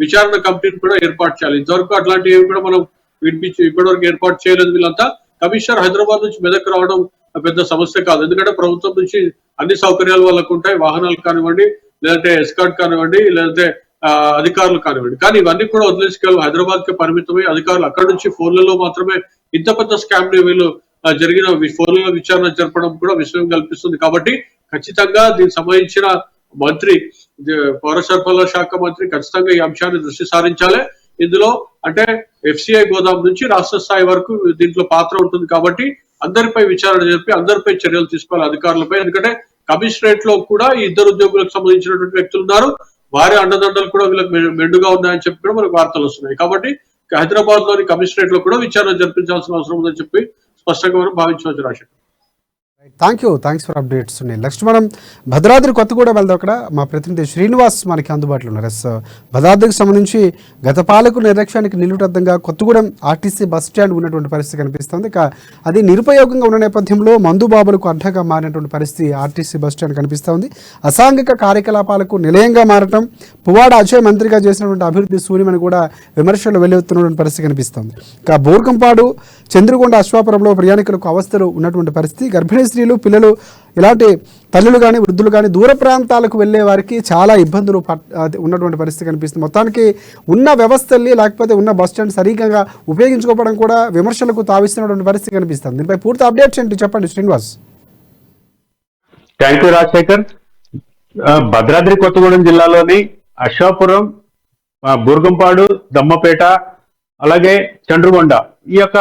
విచారణ కమిటీని కూడా ఏర్పాటు చేయాలి. ఇంతవరకు అట్లాంటివి కూడా మనం ఇప్పటివరకు ఏర్పాటు చేయలేదు. వీళ్ళంతా కమిషనర్ హైదరాబాద్ నుంచి మెదక్ రావడం పెద్ద సమస్య కాదు, ఎందుకంటే ప్రభుత్వం నుంచి అన్ని సౌకర్యాలు వాళ్ళకు ఉంటాయి, వాహనాలు కానివ్వండి, లేదంటే ఎస్కార్ట్ కానివ్వండి, లేదంటే అధికారులు కానివ్వండి. కానీ ఇవన్నీ కూడా వదిలేసుకెళ్ళి హైదరాబాద్ కి పరిమితమై అధికారులు అక్కడ నుంచి ఫోన్లలో మాత్రమే ఇంత పెద్ద స్కామ్ ని వీళ్ళు జరిగిన ఫోన్లలో విచారణ జరపడం కూడా విషయం కల్పిస్తుంది. కాబట్టి ఖచ్చితంగా దీనికి సంబంధించిన మంత్రి, పౌర సరఫరాల శాఖ మంత్రి ఖచ్చితంగా ఈ అంశాన్ని దృష్టి సారించాలి. ఇందులో అంటే FCI గోదాం నుంచి రాష్ట్ర స్థాయి వరకు దీంట్లో పాత్ర ఉంటుంది. కాబట్టి అందరిపై విచారణ జరిపి అందరిపై చర్యలు తీసుకోవాలి అధికారులపై. ఎందుకంటే కమిషనరేట్ లో కూడా ఈ 2 ఉద్యోగులకు సంబంధించినటువంటి వ్యక్తులు ఉన్నారు, వారి అండదండలు కూడా వీళ్ళకి మెండుగా ఉన్నాయని చెప్పి కూడా మనకు వార్తలు వస్తున్నాయి. కాబట్టి హైదరాబాద్ లోని కమిషనరేట్ లో కూడా విచారణ జరిపించాల్సిన అవసరం ఉందని చెప్పి స్పష్టంగా మనం భావించవచ్చు. Rajasekhar, thanks for updates. Next మనం భద్రాద్రి కొత్తగూడెం వెళ్దాం. అక్కడ మా ప్రతినిధి శ్రీనివాస్ మనకి అందుబాటులో ఉన్నారు. భద్రాద్రికి సంబంధించి గత పాలకుల నిర్లక్ష్యానికి నిలుటద్దంగా కొత్తగూడెం RTC బస్ స్టాండ్ ఉన్నటువంటి పరిస్థితి కనిపిస్తుంది. ఇక అది నిరుపయోగంగా ఉన్న నేపథ్యంలో మందుబాబులకు అడ్డగా మారినటువంటి పరిస్థితి RTC బస్ స్టాండ్ కనిపిస్తోంది. అసాంఘిక కార్యకలాపాలకు నిలయంగా మారటం, పువ్వాడ అజయ్ మంత్రిగా చేసినటువంటి అభివృద్ధి శూన్యమని కూడా విమర్శలు వెల్లువెత్తున్నటువంటి పరిస్థితి కనిపిస్తోంది. ఇక బోర్కంపాడు, చంద్రగొండ, అశ్వాపురంలో ప్రయాణికులకు అవస్థలు ఉన్నటువంటి పరిస్థితి. గర్భిణీ స్త్రీలు, పిల్లలు, ఇలాంటి తల్లులు కానీ వృద్ధులు కానీ దూర ప్రాంతాలకు వెళ్ళే వారికి చాలా ఇబ్బందులు ఉన్నటువంటి పరిస్థితి కనిపిస్తుంది. మొత్తానికి ఉన్న వ్యవస్థల్ని లేకపోతే ఉన్న బస్ స్టాండ్ సరిగ్గా ఉపయోగించుకోవడం కూడా విమర్శలకు తావిస్తున్నటువంటి పరిస్థితి కనిపిస్తుంది. దీనిపై పూర్తి అప్డేట్స్ ఏంటి చెప్పండి శ్రీనివాస్. Thank you Rajasekhar. భద్రాద్రి కొత్తగూడెం జిల్లాలోని అశ్వాపురం, బూర్గంపాడు, దమ్మపేట, అలాగే చండ్రుగొండ, ఈ యొక్క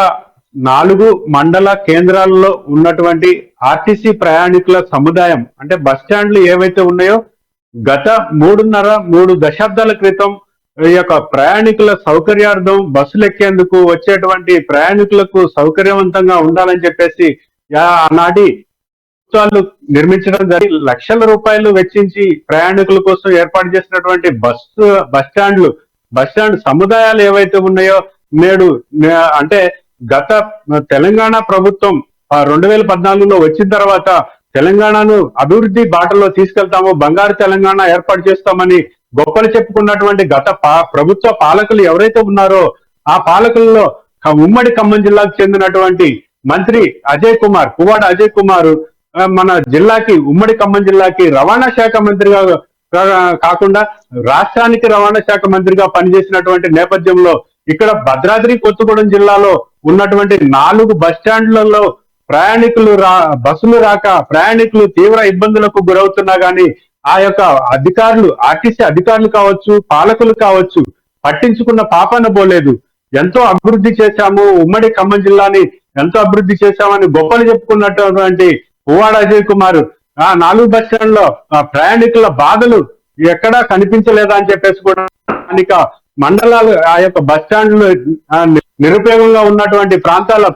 4 మండల కేంద్రాలలో ఉన్నటువంటి RTC ప్రయాణికుల సముదాయం అంటే బస్ స్టాండ్లు ఏవైతే ఉన్నాయో గత 3 దశాబ్దాల క్రితం ఈ యొక్క ప్రయాణికుల సౌకర్యార్థం బస్సులు ఎక్కేందుకు వచ్చేటువంటి ప్రయాణికులకు సౌకర్యవంతంగా ఉండాలని చెప్పేసి ఆనాటి ప్రభుత్వాలు నిర్మించడం జరిగి లక్షల రూపాయలు వెచ్చించి ప్రయాణికుల కోసం ఏర్పాటు చేసినటువంటి బస్ స్టాండ్ సముదాయాలు ఏవైతే ఉన్నాయో నేడు అంటే గత తెలంగాణ ప్రభుత్వం 2014లో వచ్చిన తర్వాత తెలంగాణను అభివృద్ధి బాటలో తీసుకెళ్తాము, బంగారు తెలంగాణ ఏర్పాటు చేస్తామని గొప్పలు చెప్పుకున్నటువంటి గత ప్రభుత్వ పాలకులు ఎవరైతే ఉన్నారో ఆ పాలకుల్లో ఉమ్మడి ఖమ్మం జిల్లాకు చెందినటువంటి మంత్రి పువ్వాడ అజయ్ కుమార్ మన జిల్లాకి, ఉమ్మడి ఖమ్మం జిల్లాకి రవాణా శాఖ మంత్రిగా కాకుండా రాష్ట్రానికి రవాణా శాఖ మంత్రిగా పనిచేసినటువంటి నేపథ్యంలో ఇక్కడ భద్రాద్రి కొత్తగూడెం జిల్లాలో ఉన్నటువంటి 4 బస్ స్టాండ్లలో బస్సులు రాక ప్రయాణికులు తీవ్ర ఇబ్బందులకు గురవుతున్నా గానీ ఆ యొక్క అధికారులు, RTC అధికారులు కావచ్చు, పాలకులు కావచ్చు, పట్టించుకున్న పాపాన పోలేదు. ఎంతో అభివృద్ధి చేశాము, ఉమ్మడి ఖమ్మం జిల్లాని ఎంతో అభివృద్ధి చేశామని గొప్పలు చెప్పుకున్నటువంటి పువ్వాడ అజయ్ కుమార్ ఆ 4 బస్ స్టాండ్ లో ప్రయాణికుల బాధలు ఎక్కడా కనిపించలేదా అని చెప్పేసి కూడా మండలాలు ఆ యొక్క బస్ స్టాండ్లు నిరుపయోగంగా ఉన్నటువంటి ప్రాంతాల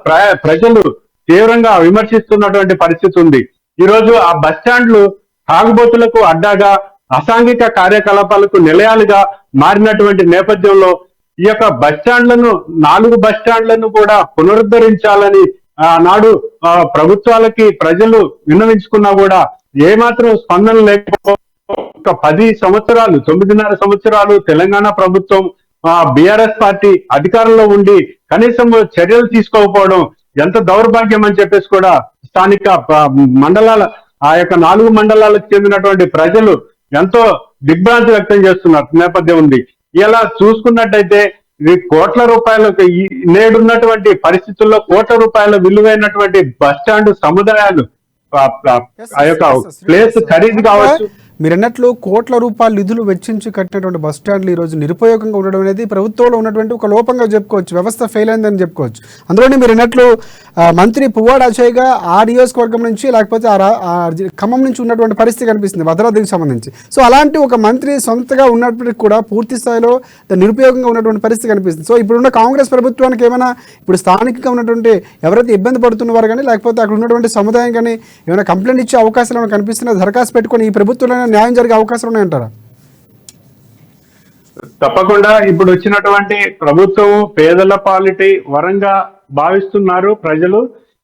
ప్రజలు తీవ్రంగా విమర్శిస్తున్నటువంటి పరిస్థితి ఉంది. ఈ రోజు ఆ బస్ స్టాండ్లు తాగుబోతులకు అడ్డాగా, అసాంఘిక కార్యకలాపాలకు నిలయాలుగా మారినటువంటి నేపథ్యంలో ఈ యొక్క బస్ స్టాండ్లను 4 బస్ స్టాండ్లను కూడా పునరుద్ధరించాలని ఆనాడు ప్రభుత్వాలకి ప్రజలు విన్నవించుకున్నా కూడా ఏమాత్రం స్పందన లేకపోతే 9.5 సంవత్సరాలు తెలంగాణ ప్రభుత్వం BRS పార్టీ అధికారంలో ఉండి కనీసం చర్యలు తీసుకోకపోవడం ఎంత దౌర్భాగ్యం అని చెప్పేసి కూడా స్థానిక మండలాల ఆ యొక్క 4 మండలాలకు చెందినటువంటి ప్రజలు ఎంతో దిగ్భ్రాంతి వ్యక్తం చేస్తున్నారు నేపథ్యం ఉంది. ఇలా చూసుకున్నట్టయితే కోట్ల రూపాయలకు నేడున్నటువంటి పరిస్థితుల్లో కోట్ల రూపాయల విలువైనటువంటి బస్ స్టాండ్ సముదాయాలు ఆ యొక్క ప్లేస్ ఖరీదు కావచ్చు. మీరు అన్నట్లు కోట్ల రూపాయల నిధులు వెచ్చించి కట్టినటువంటి బస్ స్టాండ్లు ఈరోజు నిరుపయోగంగా ఉండడం అనేది ప్రభుత్వంలో ఉన్నటువంటి ఒక లోపంగా చెప్పుకోవచ్చు, వ్యవస్థ ఫెయిల్ అయిందని చెప్పుకోవచ్చు. అందులోనే మీరు అన్నట్లు మంత్రి పువ్వాడ అజయ్గా ఆ నియోజకవర్గం నుంచి లేకపోతే ఖమ్మం నుంచి ఉన్నటువంటి పరిస్థితి కనిపిస్తుంది భద్రాద్రికి సంబంధించి. సో అలాంటి ఒక మంత్రి సొంతగా ఉన్నప్పటికీ కూడా పూర్తి స్థాయిలో నిరుపయోగంగా ఉన్నటువంటి పరిస్థితి కనిపిస్తుంది. సో ఇప్పుడున్న కాంగ్రెస్ ప్రభుత్వానికి ఏమైనా ఇప్పుడు స్థానికంగా ఉన్నటువంటి ఎవరైతే ఇబ్బంది పడుతున్నవారు కానీ లేకపోతే అక్కడ ఉన్నటువంటి సముదాయం కానీ ఏమైనా కంప్లైంట్ ఇచ్చే అవకాశాలు ఏమైనా కనిపిస్తున్నాయి, దరఖాస్తు పెట్టుకొని ఈ ప్రభుత్వంలో న్యాయం జరిగే అవకాశాలు ఉన్నాయంటారా? తప్పకుండా ఇప్పుడు వచ్చినటువంటి ప్రభుత్వం పేదల పాలిటీ వరంగా భావిస్తున్నారు ప్రజలు.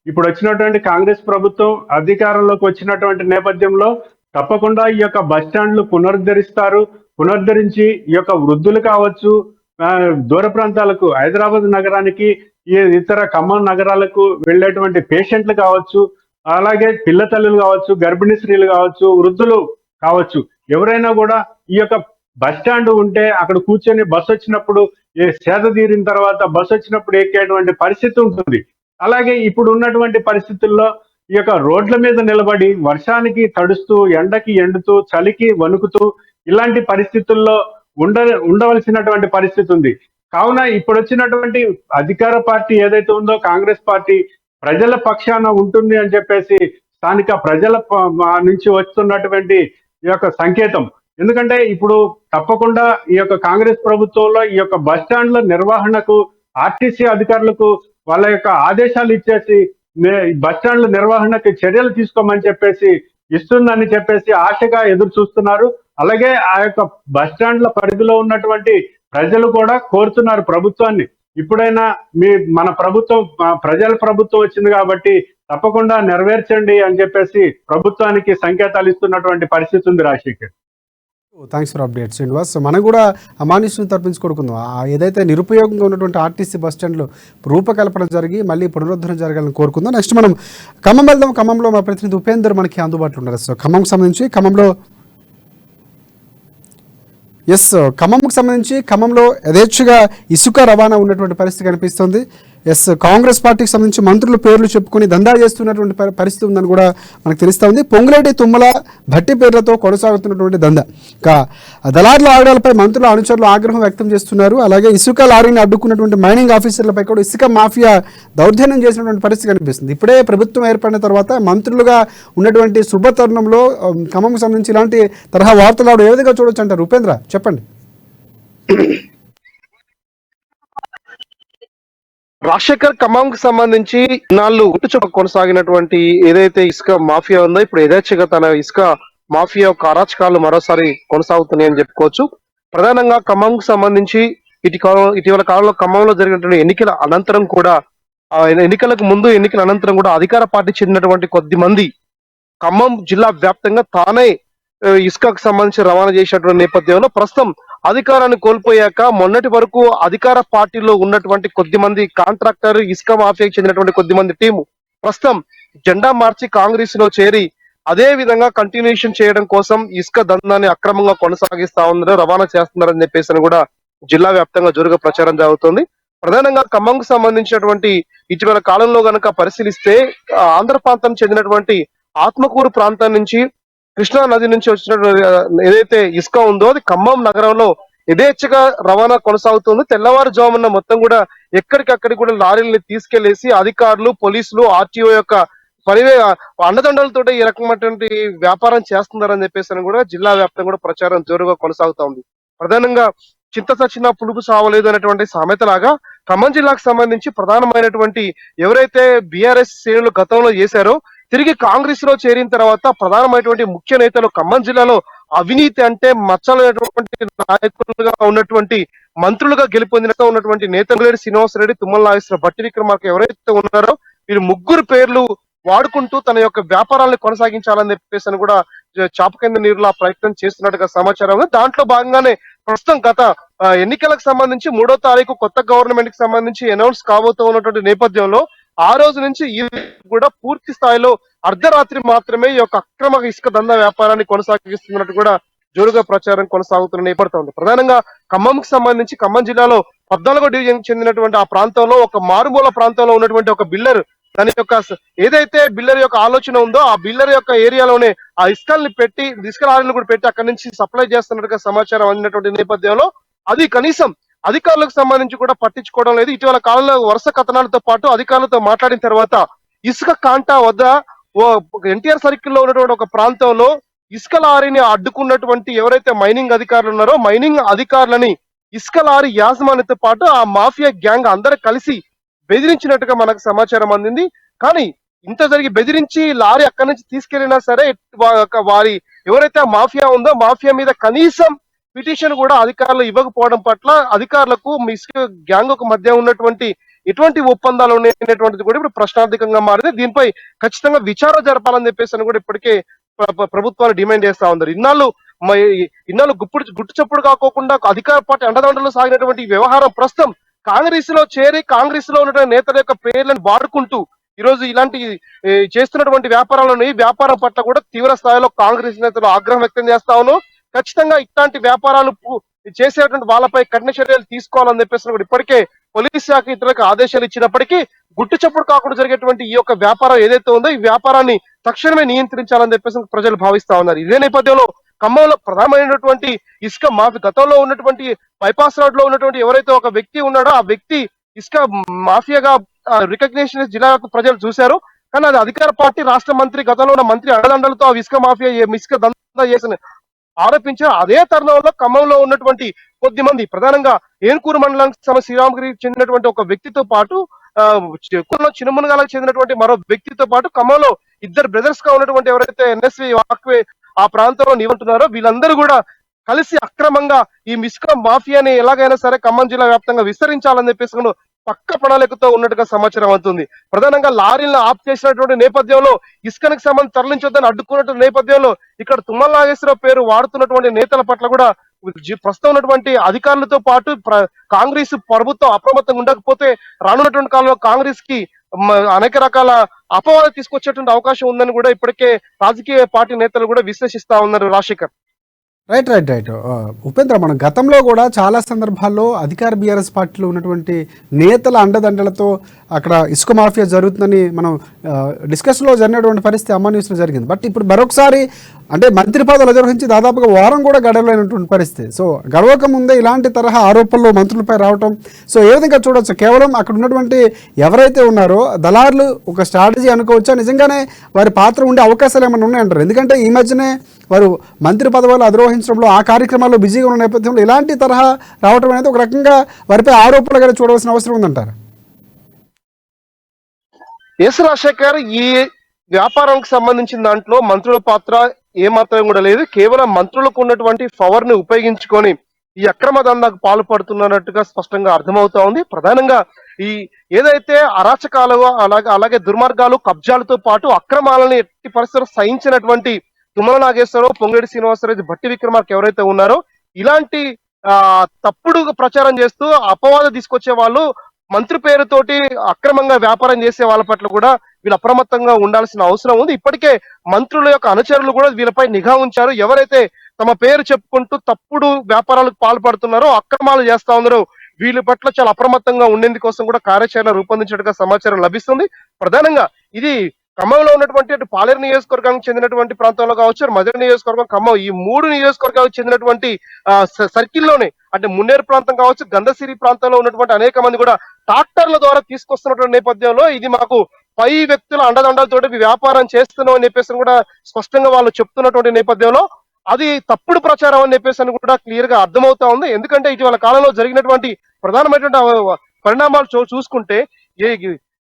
ఇప్పుడు వచ్చినటువంటి కాంగ్రెస్ ప్రభుత్వం అధికారంలోకి వచ్చినటువంటి నేపథ్యంలో తప్పకుండా ఈ యొక్క బస్ స్టాండ్లు పునరుద్ధరిస్తారు. పునరుద్ధరించి ఈ యొక్క వృద్ధులు కావచ్చు, దూర ప్రాంతాలకు హైదరాబాద్ నగరానికి ఇతర ఖమ్మం నగరాలకు వెళ్ళేటువంటి పేషెంట్లు కావచ్చు, అలాగే పిల్ల తల్లులు కావచ్చు, గర్భిణీ స్త్రీలు కావచ్చు, వృద్ధులు కావచ్చు, ఎవరైనా కూడా ఈ యొక్క బస్ స్టాండ్ ఉంటే అక్కడ కూర్చొని బస్సు వచ్చినప్పుడు సేద తీరిన తర్వాత బస్సు వచ్చినప్పుడు ఎక్కేటువంటి పరిస్థితి ఉంటుంది. అలాగే ఇప్పుడు ఉన్నటువంటి పరిస్థితుల్లో ఈ యొక్క రోడ్ల మీద నిలబడి వర్షానికి తడుస్తూ, ఎండకి ఎండుతూ, చలికి వణుకుతూ ఇలాంటి పరిస్థితుల్లో ఉండవలసినటువంటి పరిస్థితి ఉంది. కావున ఇప్పుడు వచ్చినటువంటి అధికార పార్టీ ఏదైతే ఉందో కాంగ్రెస్ పార్టీ ప్రజల పక్షాన ఉంటుంది అని చెప్పేసి స్థానిక ప్రజల నుంచి వస్తున్నటువంటి ఈ యొక్క సంకేతం. ఎందుకంటే ఇప్పుడు తప్పకుండా ఈ యొక్క కాంగ్రెస్ ప్రభుత్వంలో ఈ యొక్క బస్ స్టాండ్ల నిర్వహణకు ఆర్టీసీ అధికారులకు వాళ్ళ యొక్క ఆదేశాలు ఇచ్చేసి బస్ స్టాండ్ల నిర్వహణకు చర్యలు తీసుకోమని చెప్పేసి ఇస్తుందని చెప్పేసి ఆశగా ఎదురు చూస్తున్నారు. అలాగే ఆ యొక్క బస్ స్టాండ్ల పరిధిలో ఉన్నటువంటి ప్రజలు కూడా కోరుతున్నారు ప్రభుత్వాన్ని, ఇప్పుడైనా మన ప్రభుత్వం ప్రజల ప్రభుత్వం వచ్చింది కాబట్టి తప్పకుండా నెరవేర్చండి అని చెప్పేసి ప్రభుత్వానికి సంకేతాలు ఇస్తున్నటువంటి పరిస్థితి ఉంది. Rajasekhar, thanks for update Srinivas. మనం కూడా అమానుష్యం తప్పించుకోడుకుందాం. ఏదైతే నిరుపయోగంగా ఉన్నటువంటి ఆర్టీసీ బస్ స్టాండ్లో రూపకల్పన జరిగి మళ్ళీ పునరుద్ధరణ జరగాలని కోరుకుందాం. నెక్స్ట్ మనం ఖమ్మం వెళ్దాం. ఖమ్మంలో మా ప్రతినిధి ఉపేందర్ మనకి అందుబాటులో ఉన్నారు. సో ఖమ్మంకి సంబంధించి ఖమ్మంలో యథేచ్ఛగా ఇసుక రవాణా ఉన్నటువంటి పరిస్థితి కనిపిస్తుంది. కాంగ్రెస్ పార్టీకి సంబంధించి మంత్రుల పేర్లు చెప్పుకొని దందా చేస్తున్నటువంటి పరిస్థితి ఉందని కూడా మనకు తెలుస్తూ ఉంది. పొంగులేటి, తుమ్మల, భట్టి పేర్లతో కొనసాగుతున్నటువంటి దందా. ఇంకా దళారుల ఆగడాలపై మంత్రుల అనుచరులు ఆగ్రహం వ్యక్తం చేస్తున్నారు. అలాగే ఇసుక లారీని అడ్డుకున్నటువంటి మైనింగ్ ఆఫీసర్లపై కూడా ఇసుక మాఫియా దౌర్జన్యం చేసినటువంటి పరిస్థితి కనిపిస్తుంది. ఇప్పుడే ప్రభుత్వం ఏర్పడిన తర్వాత మంత్రులుగా ఉన్నటువంటి శుభతరుణంలో ఖమ్మంకు సంబంధించి ఇలాంటి తరహా వార్తలు ఏ విధంగా చూడొచ్చు అంటారు? ఉపేంద్ర, చెప్పండి. రాజశేఖర్, ఖమ్మంకి సంబంధించి నాళ్ళు గుట్టుచొక్క కొనసాగినటువంటి ఏదైతే ఇసుక మాఫియా ఉందో ఇప్పుడు యథేచ్ఛగా తన ఇసుక మాఫియా యొక్క అరాచకాలు మరోసారి కొనసాగుతున్నాయని చెప్పుకోవచ్చు. ప్రధానంగా ఖమ్మంకు సంబంధించి ఇటీవల కాలంలో ఖమ్మంలో జరిగినటువంటి ఎన్నికల అనంతరం కూడా ఎన్నికలకు ముందు ఎన్నికల అనంతరం కూడా అధికార పార్టీ చెందినటువంటి కొద్ది మంది ఖమ్మం జిల్లా వ్యాప్తంగా తానే ఇసుకకు సంబంధించి రవాణా చేసినటువంటి నేపథ్యంలో ప్రస్తుతం అధికారాన్ని కోల్పోయాక మొన్నటి వరకు అధికార పార్టీలో ఉన్నటువంటి కొద్ది మంది కాంట్రాక్టర్, ఇసుక మాఫియాకి చెందినటువంటి కొద్ది మంది టీము ప్రస్తుతం జెండా మార్చి కాంగ్రెస్ లో చేరి అదే విధంగా కంటిన్యూషన్ చేయడం కోసం ఇసుక దందాన్ని అక్రమంగా కొనసాగిస్తా ఉన్నారు, రవాణా చేస్తున్నారని చెప్పేసి కూడా జిల్లా వ్యాప్తంగా జోరుగా ప్రచారం జరుగుతుంది. ప్రధానంగా ఖమ్మంకు సంబంధించినటువంటి ఇటీవల కాలంలో గనక పరిశీలిస్తే ఆంధ్ర ప్రాంతం చెందినటువంటి ఆత్మకూరు ప్రాంతం నుంచి కృష్ణా నది నుంచి వచ్చినటువంటి ఏదైతే ఇసుక ఉందో అది ఖమ్మం నగరంలో యథేచ్ఛగా రవాణా కొనసాగుతుంది. తెల్లవారుజామున మొత్తం కూడా ఎక్కడికక్కడికి కూడా లారీలను తీసుకెళ్లేసి అధికారులు, పోలీసులు, ఆర్టీఓ యొక్క అండదండలతో ఈ రకమైనటువంటి వ్యాపారం చేస్తున్నారని చెప్పేసి కూడా జిల్లా వ్యాప్తంగా కూడా ప్రచారం జోరుగా కొనసాగుతా ఉంది. ప్రధానంగా చింత చచ్చినా పులుపు సావలేదు అనేటువంటి సామెతలాగా ఖమ్మం జిల్లాకు సంబంధించి ప్రధానమైనటువంటి ఎవరైతే బీఆర్ఎస్ శ్రేణులు గతంలో చేశారో తిరిగి కాంగ్రెస్ లో చేరిన తర్వాత ప్రధానమైనటువంటి ముఖ్య నేతలు ఖమ్మం జిల్లాలో అవినీతి అంటే మచ్చలైనటువంటి నాయకులుగా ఉన్నటువంటి మంత్రులుగా గెలుపొందిన ఉన్నటువంటి నేతలు శ్రీనివాసరెడ్డి, తుమ్మల నాగేశ్వరరావు, భట్టి విక్రమార్క ఎవరైతే ఉన్నారో వీరు ముగ్గురు పేర్లు వాడుకుంటూ తన యొక్క వ్యాపారాలను కొనసాగించాలని చెప్పేసి కూడా చాప కింద నీరులా ప్రయత్నం చేస్తున్నట్టుగా సమాచారం. దాంట్లో భాగంగానే ప్రస్తుతం గత ఎన్నికలకు సంబంధించి 3వ తారీఖు కొత్త గవర్నమెంట్ కి సంబంధించి అనౌన్స్ కాబోతూ ఉన్నటువంటి నేపథ్యంలో ఆ రోజు నుంచి ఈ కూడా పూర్తి స్థాయిలో అర్ధరాత్రి మాత్రమే ఈ యొక్క అక్రమ ఇసుక దందా వ్యాపారాన్ని కొనసాగిస్తున్నట్టు కూడా జోరుగా ప్రచారం కొనసాగుతున్న నేపథ్యం. ప్రధానంగా ఖమ్మంకి సంబంధించి ఖమ్మం జిల్లాలో 14వ డివిజన్ చెందినటువంటి ఆ ప్రాంతంలో ఒక మారుమూల ప్రాంతంలో ఉన్నటువంటి ఒక బిల్డర్ దాని యొక్క ఏదైతే బిల్డర్ యొక్క ఆలోచన ఉందో ఆ బిల్డర్ యొక్క ఏరియాలోనే ఆ ఇసుకల్ని పెట్టి ఇసుక లారీలు కూడా పెట్టి అక్కడి నుంచి సప్లై చేస్తున్నట్టుగా సమాచారం అందినటువంటి నేపథ్యంలో అది కనీసం అధికారులకు సంబంధించి కూడా పట్టించుకోవడం లేదు. ఇటీవల కాలంలో వరుస కథనాలతో పాటు అధికారులతో మాట్లాడిన తర్వాత ఇసుక కాంటా వద్ద ఎన్టీఆర్ సర్కిల్ లో ఉన్నటువంటి ఒక ప్రాంతంలో ఇసుక లారీని అడ్డుకున్నటువంటి ఎవరైతే మైనింగ్ అధికారులు ఉన్నారో మైనింగ్ అధికారులని ఇసుక లారీ యాజమాన్యంతో పాటు ఆ మాఫియా గ్యాంగ్ అందరూ కలిసి బెదిరించినట్టుగా మనకు సమాచారం అందింది. కానీ ఇంత జరిగి బెదిరించి లారీ అక్కడి నుంచి తీసుకెళ్లినా సరే వారి ఎవరైతే మాఫియా ఉందో మాఫియా మీద కనీసం పిటిషన్ కూడా అధికారులు ఇవ్వకపోవడం పట్ల అధికారులకు ఇసుక గ్యాంగ్ మధ్య ఉన్నటువంటి ఎటువంటి ఒప్పందాలు ఉన్నాయనేటువంటిది కూడా ఇప్పుడు ప్రశ్నార్థకంగా మారింది. దీనిపై ఖచ్చితంగా విచారణ జరపాలని చెప్పేసి కూడా ఇప్పటికే ప్రభుత్వాలు డిమాండ్ చేస్తా ఉన్నారు. ఇన్నాళ్ళు గుట్టు చప్పుడు కాకోకుండా అధికార పార్టీ అండదండలు సాగినటువంటి వ్యవహారం ప్రస్తుతం కాంగ్రెస్ లో చేరి కాంగ్రెస్ లో ఉన్నటువంటి నేతల యొక్క పేర్లను వాడుకుంటూ ఈ రోజు ఇలాంటి చేస్తున్నటువంటి వ్యాపారం పట్ల కూడా తీవ్ర స్థాయిలో కాంగ్రెస్ నేతలు ఆగ్రహం వ్యక్తం చేస్తా ఉన్నారు. ఖచ్చితంగా ఇట్లాంటి వ్యాపారాలు చేసేటువంటి వాళ్ళపై కఠిన చర్యలు తీసుకోవాలని చెప్పేసి కూడా ఇప్పటికే పోలీస్ శాఖ ఇతరులకు ఆదేశాలు ఇచ్చినప్పటికీ గుట్టు చప్పుడు కాకుండా జరిగేటువంటి ఈ యొక్క వ్యాపారం ఏదైతే ఉందో ఈ వ్యాపారాన్ని తక్షణమే నియంత్రించాలని చెప్పేసి ప్రజలు భావిస్తా ఉన్నారు. ఇదే నేపథ్యంలో ఖమ్మంలో ప్రధానమైనటువంటి ఇసుక మాఫీ గతంలో ఉన్నటువంటి బైపాస్ రోడ్ లో ఉన్నటువంటి ఎవరైతే ఒక వ్యక్తి ఉన్నాడో ఆ వ్యక్తి ఇసుక మాఫియాగా రికగ్నేషన్ జిల్లా ప్రజలు చూశారు. కానీ అది అధికార పార్టీ రాష్ట్ర మంత్రి గతంలో ఉన్న మంత్రి అండదండలతో ఆ ఇసుక మాఫియా ఇసుక దందా చేసిన ఆరోపించారు. అదే తరుణంలో ఖమ్మంలో ఉన్నటువంటి కొద్ది మంది ప్రధానంగా ఏనుకూరు మండలానికి శ్రీరామగిరికి చెందినటువంటి ఒక వ్యక్తితో పాటు చిన్నమునగాలకు చెందినటువంటి మరో వ్యక్తితో పాటు ఖమ్మంలో ఇద్దరు బ్రదర్స్ గా ఉన్నటువంటి ఎవరైతే ఎన్ఎస్వి వాక్వే ఆ ప్రాంతంలో నివసిస్తున్నారో వీళ్ళందరూ కూడా కలిసి అక్రమంగా ఈ ఇసుక మాఫియాని ఎలాగైనా సరే ఖమ్మం జిల్లా వ్యాప్తంగా విస్తరించాలని చెప్పేసి పక్క ప్రణాళికతో ఉన్నట్టుగా సమాచారం అవుతుంది. ప్రధానంగా లారీలను ఆఫ్ చేసినటువంటి నేపథ్యంలో ఇసుకనికి సంబంధించి తరలించొద్దని అడ్డుకున్నటువంటి నేపథ్యంలో ఇక్కడ తుమ్మల నాగేశ్వరరావు పేరు వాడుతున్నటువంటి నేతల పట్ల కూడా ప్రస్తుతం ఉన్నటువంటి అధికారులతో పాటు కాంగ్రెస్ ప్రభుత్వం అప్రమత్తంగా ఉండకపోతే రానున్నటువంటి కాలంలో కాంగ్రెస్ కి అనేక రకాల అపవాదాలు తీసుకొచ్చేటువంటి అవకాశం ఉందని కూడా ఇప్పటికే రాజకీయ పార్టీ నేతలు కూడా విశ్లేషిస్తా ఉన్నారు. రాజశేఖర్ రైట్ ఉపేంద్ర, మనం గతంలో కూడా చాలా సందర్భాల్లో అధికార బీఆర్ఎస్ పార్టీలో ఉన్నటువంటి నేతల అండదండలతో అక్కడ ఇసుక మాఫియా జరుగుతుందని మనం డిస్కషన్లో జరిగినటువంటి పరిస్థితి అమ్మ న్యూస్లో జరిగింది. బట్ ఇప్పుడు మరొకసారి అంటే మంత్రి పదవులు నిర్వహించి దాదాపుగా వారం కూడా గడవలేనటువంటి పరిస్థితి. సో గడవక ముందే ఇలాంటి తరహా ఆరోపణలు మంత్రులపై రావటం సో ఏ విధంగా చూడొచ్చు? కేవలం అక్కడ ఉన్నటువంటి ఎవరైతే ఉన్నారో దళారులు ఒక స్ట్రాటజీ అనుకోవచ్చా? నిజంగానే వారి పాత్ర ఉండే అవకాశాలు ఏమైనా ఉన్నాయంటారు? ఎందుకంటే ఈ మధ్యనే వారు మంత్రి పదవులు అధిరోహించడంలో ఆ కార్యక్రమాల్లో బిజీగా ఉన్న నేపథ్యంలో ఇలాంటి తరహా రావడం అనేది ఒక రకంగా వారిపై ఆరోపణలుగా చూడవలసిన అవసరం ఉందంటారు. ఎస్ రాజశేఖర్, ఈ వ్యాపారానికి సంబంధించిన దాంట్లో మంత్రుల పాత్ర ఏమాత్రం కూడా లేదు. కేవలం మంత్రులకు ఉన్నటువంటి పవర్ ని ఉపయోగించుకొని ఈ అక్రమ దందాకు పాల్పడుతున్నట్టుగా స్పష్టంగా అర్థమవుతా ఉంది. ప్రధానంగా ఈ ఏదైతే అరాచకాలు అలాగే దుర్మార్గాలు కబ్జాలతో పాటు అక్రమాలను ఎట్టి పరిస్థితుల్లో సహించినటువంటి తుమ్మల నాగేశ్వరరావు, పొంగులేటి శ్రీనివాసరావు, భట్టి విక్రమార్క ఎవరైతే ఉన్నారో ఇలాంటి తప్పుడు ప్రచారం చేస్తూ అపవాదం తీసుకొచ్చే వాళ్ళు మంత్రి పేరుతోటి అక్రమంగా వ్యాపారం చేసే వాళ్ళ పట్ల కూడా వీళ్ళు అప్రమత్తంగా ఉండాల్సిన అవసరం ఉంది. ఇప్పటికే మంత్రుల యొక్క అనుచరులు కూడా వీళ్ళపై నిఘా ఉంచారు. ఎవరైతే తమ పేరు చెప్పుకుంటూ తప్పుడు వ్యాపారాలకు పాల్పడుతున్నారో అక్రమాలు చేస్తా ఉన్నారో వీళ్ళ పట్ల చాలా అప్రమత్తంగా ఉండేందుకోసం కూడా కార్యాచరణ రూపొందించినట్టుగా సమాచారం లభిస్తుంది. ప్రధానంగా ఇది ఖమ్మంలో ఉన్నటువంటి పాలేరు నియోజకవర్గానికి చెందినటువంటి ప్రాంతంలో కావచ్చు, మధుర నియోజకవర్గం, ఖమ్మం ఈ 3 నియోజకవర్గాలకు చెందినటువంటి సర్కిల్లోనే అంటే మున్నేరు ప్రాంతం కావచ్చు, గంధసిరి ప్రాంతంలో ఉన్నటువంటి అనేక మంది కూడా ట్రాక్టర్ల ద్వారా తీసుకొస్తున్నటువంటి నేపథ్యంలో ఇది మాకు పై వ్యక్తుల అండదండలతోటి వ్యాపారం చేస్తున్నాం అని చెప్పేసి కూడా స్పష్టంగా వాళ్ళు చెప్తున్నటువంటి నేపథ్యంలో అది తప్పుడు ప్రచారం అని చెప్పేసి కూడా క్లియర్ గా అర్థమవుతా ఉంది. ఎందుకంటే ఇటీవల కాలంలో జరిగినటువంటి ప్రధానమైనటువంటి పరిణామాలు చూసుకుంటే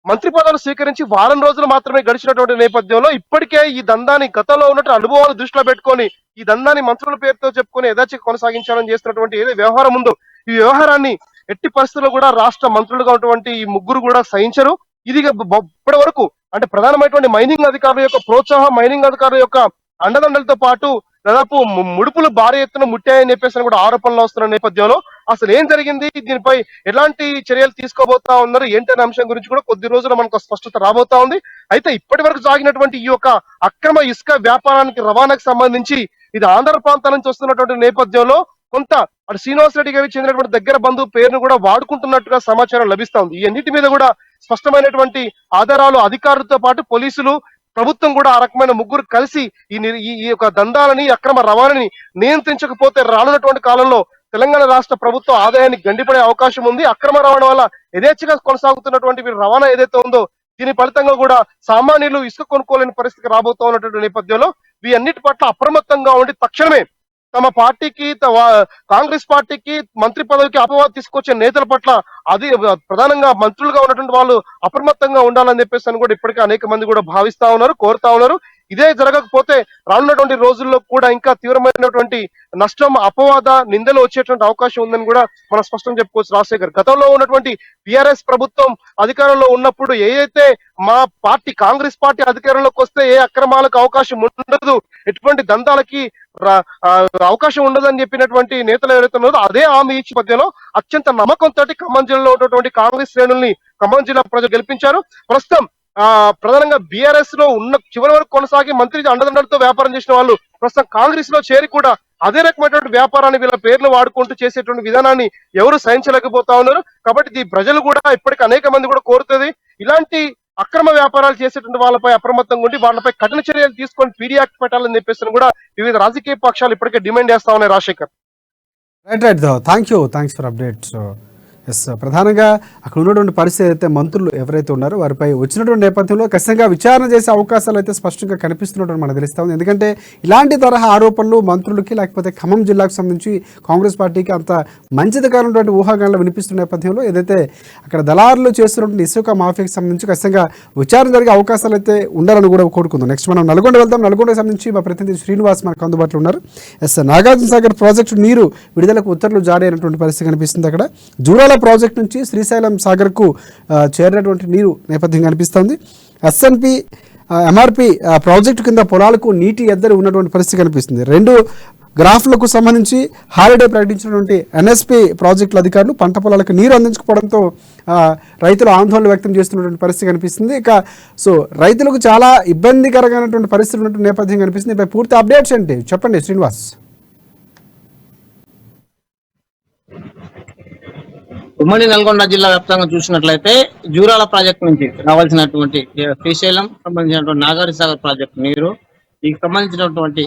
మంత్రి పదవులు స్వీకరించి వారం రోజులు మాత్రమే గడిచినటువంటి నేపథ్యంలో ఇప్పటికే ఈ దందాన్ని గతంలో ఉన్నట్టు అనుభవాలు దృష్టిలో పెట్టుకొని ఈ దందాన్ని మంత్రుల పేరుతో చెప్పుకొని యథాచిగా కొనసాగించాలని చేస్తున్నటువంటి ఏదో వ్యవహారం ఉందో ఈ వ్యవహారాన్ని ఎట్టి పరిస్థితుల్లో కూడా రాష్ట్ర మంత్రులుగా ఉన్నటువంటి ఈ ముగ్గురు కూడా సహించరు. ఇది ఇప్పటి వరకు అంటే ప్రధానమైనటువంటి మైనింగ్ అధికారుల యొక్క ప్రోత్సాహం, మైనింగ్ అధికారుల యొక్క అండదండలతో పాటు దాదాపు ముడుపులు భారీ ఎత్తున ముట్టాయని చెప్పేసి కూడా ఆరోపణలు వస్తున్న నేపథ్యంలో అసలు ఏం జరిగింది, దీనిపై ఎలాంటి చర్యలు తీసుకోబోతా ఉన్నారు ఏంటనే అంశం గురించి కూడా కొద్ది రోజులు మనకు స్పష్టత రాబోతా ఉంది. అయితే ఇప్పటి వరకు సాగినటువంటి ఈ యొక్క అక్రమ ఇసుక వ్యాపారానికి రవాణాకు సంబంధించి ఇది ఆంధ్ర ప్రాంతం నుంచి వస్తున్నటువంటి నేపథ్యంలో కొంత అటు శ్రీనివాస్ రెడ్డి గారికి చెందినటువంటి దగ్గర బంధువు పేరును కూడా వాడుకుంటున్నట్టుగా సమాచారం లభిస్తా ఉంది. ఈ అన్నిటి మీద కూడా స్పష్టమైనటువంటి ఆధారాలు అధికారులతో పాటు పోలీసులు ప్రభుత్వం కూడా ఆ రకమైన ముగ్గురు కలిసి ఈ యొక్క దందాలని అక్రమ రవాణాని నియంత్రించకపోతే రానున్నటువంటి కాలంలో తెలంగాణ రాష్ట్ర ప్రభుత్వం ఆదాయాన్ని గండిపడే అవకాశం ఉంది. అక్రమ రవాణా వల్ల యథేచ్ఛగా కొనసాగుతున్నటువంటి రవాణా ఏదైతే ఉందో దీని ఫలితంగా కూడా సామాన్యులు ఇసుక కొనుక్కోలేని పరిస్థితి రాబోతూ ఉన్నటువంటి నేపథ్యంలో వీటన్నిటి పట్ల అప్రమత్తంగా ఉండి తక్షణమే తమ పార్టీకి కాంగ్రెస్ పార్టీకి మంత్రి పదవికి అపవాదం తీసుకొచ్చే నేతల పట్ల అది ప్రధానంగా మంత్రులుగా ఉన్నటువంటి వాళ్ళు అప్రమత్తంగా ఉండాలని చెప్పేసి కూడా ఇప్పటికే అనేక మంది కూడా భావిస్తా ఉన్నారు, కోరుతా ఉన్నారు. ఇదే జరగకపోతే రానున్నటువంటి రోజుల్లో కూడా ఇంకా తీవ్రమైనటువంటి నష్టం, అపవాద, నిందలు వచ్చేటువంటి అవకాశం ఉందని కూడా మనం స్పష్టం చెప్పుకోవచ్చు. రాజశేఖర్, గతంలో ఉన్నటువంటి టిఆర్ఎస్ ప్రభుత్వం అధికారంలో ఉన్నప్పుడు ఏదైతే మా పార్టీ కాంగ్రెస్ పార్టీ అధికారంలోకి వస్తే ఏ అక్రమాలకు అవకాశం ఉండదు, ఎటువంటి దందాలకి అవకాశం ఉండదని చెప్పినటువంటి నేతలు ఎవరైతే ఉన్నారో అదే హామీ ఇచ్చి మధ్యలో అత్యంత నమ్మకంతో ఖమ్మం జిల్లాలో ఉన్నటువంటి కాంగ్రెస్ శ్రేణుల్ని ఖమ్మం జిల్లా ప్రజలు గెలిపించారు. ప్రస్తుతం ప్రధానంగా బీఆర్ఎస్ లో ఉన్న చివరి వరకు కొనసాగి మంత్రి అండదండలతో వ్యాపారం చేసిన వాళ్ళు ప్రస్తుతం కాంగ్రెస్ లో చేరి కూడా అదే రకమైనటువంటి వ్యాపారాన్ని వీళ్ళ పేర్లు వాడుకుంటూ చేసేటువంటి విధానాన్ని ఎవరు సహించలేకపోతా ఉన్నారు. కాబట్టి ప్రజలు కూడా ఇప్పటికీ అనేక మంది కూడా కోరుతుంది ఇలాంటి అక్రమ వ్యాపారాలు చేసేటువంటి వాళ్ళపై అప్రమత్తంగా ఉండి వాళ్ళపై కఠిన చర్యలు తీసుకొని పీడీ యాక్ట్ పెట్టాలని చెప్పేసి కూడా వివిధ రాజకీయ పక్షాలు ఇప్పటికే డిమాండ్ చేస్తా ఉన్నాయి. Rajasekhar, right thanks for updates. Yes, ప్రధానంగా అక్కడ ఉన్నటువంటి పరిస్థితి అయితే మంత్రులు ఎవరైతే ఉన్నారో వారిపై వచ్చినటువంటి నేపథ్యంలో ఖచ్చితంగా విచారణ చేసే అవకాశాలు అయితే స్పష్టంగా కనిపిస్తున్నట్టు మనకు తెలుస్తా ఉంది. ఎందుకంటే ఇలాంటి తరహా ఆరోపణలు మంత్రులకి లేకపోతే ఖమ్మం జిల్లాకు సంబంధించి కాంగ్రెస్ పార్టీకి అంత మంచిది కానటువంటి ఊహాగానాలు వినిపిస్తున్న నేపథ్యంలో ఏదైతే అక్కడ దళారులు చేస్తున్నటువంటి ఇసుక మాఫియాకి సంబంధించి ఖచ్చితంగా విచారణ జరిగే అవకాశాలు అయితే ఉండాలని కూడా కోరుకుందాం. నెక్స్ట్ మనం నల్గొండ వెళ్తాం. నల్గొండకు సంబంధించి మా ప్రతినిధి శ్రీనివాస్ మనకు అందుబాటులో ఉన్నారు. ఎస్, నాగార్జున సాగర్ ప్రాజెక్టు నీరు విడుదలకు ఉత్తర్వులు జారీ అయినటువంటి పరిస్థితి కనిపిస్తుంది. అక్కడ జూరాల ప్రాజెక్ట్ నుంచి శ్రీశైలం సాగర్కు చేరినటువంటి నీరు నేపథ్యం కనిపిస్తుంది. ఎస్ఎన్పి ఎంఆర్పి ప్రాజెక్టు కింద పొలాలకు నీటి ఎద్దడి ఉన్నటువంటి పరిస్థితి కనిపిస్తుంది. రెండు గ్రాఫ్లకు సంబంధించి హాలిడే ప్రకటించినటువంటి ఎన్ఎస్పి ప్రాజెక్టుల అధికారులు పంట పొలాలకు నీరు అందించకపోవడంతో రైతులు ఆందోళన వ్యక్తం చేస్తున్నటువంటి పరిస్థితి కనిపిస్తుంది. ఇక రైతులకు చాలా ఇబ్బందికరమైనటువంటి పరిస్థితులు ఉన్నటువంటి నేపథ్యం కనిపిస్తుంది. ఇప్పుడు పూర్తి అప్డేట్స్ ఏంటి చెప్పండి శ్రీనివాస్. ఉమ్మడి నల్గొండ జిల్లా వ్యాప్తంగా చూసినట్లయితే జూరాల ప్రాజెక్టు నుంచి రావాల్సినటువంటి శ్రీశైలం సంబంధించినటువంటి నాగార్జున సాగర్ ప్రాజెక్టు నీరు ఈ సంబంధించినటువంటి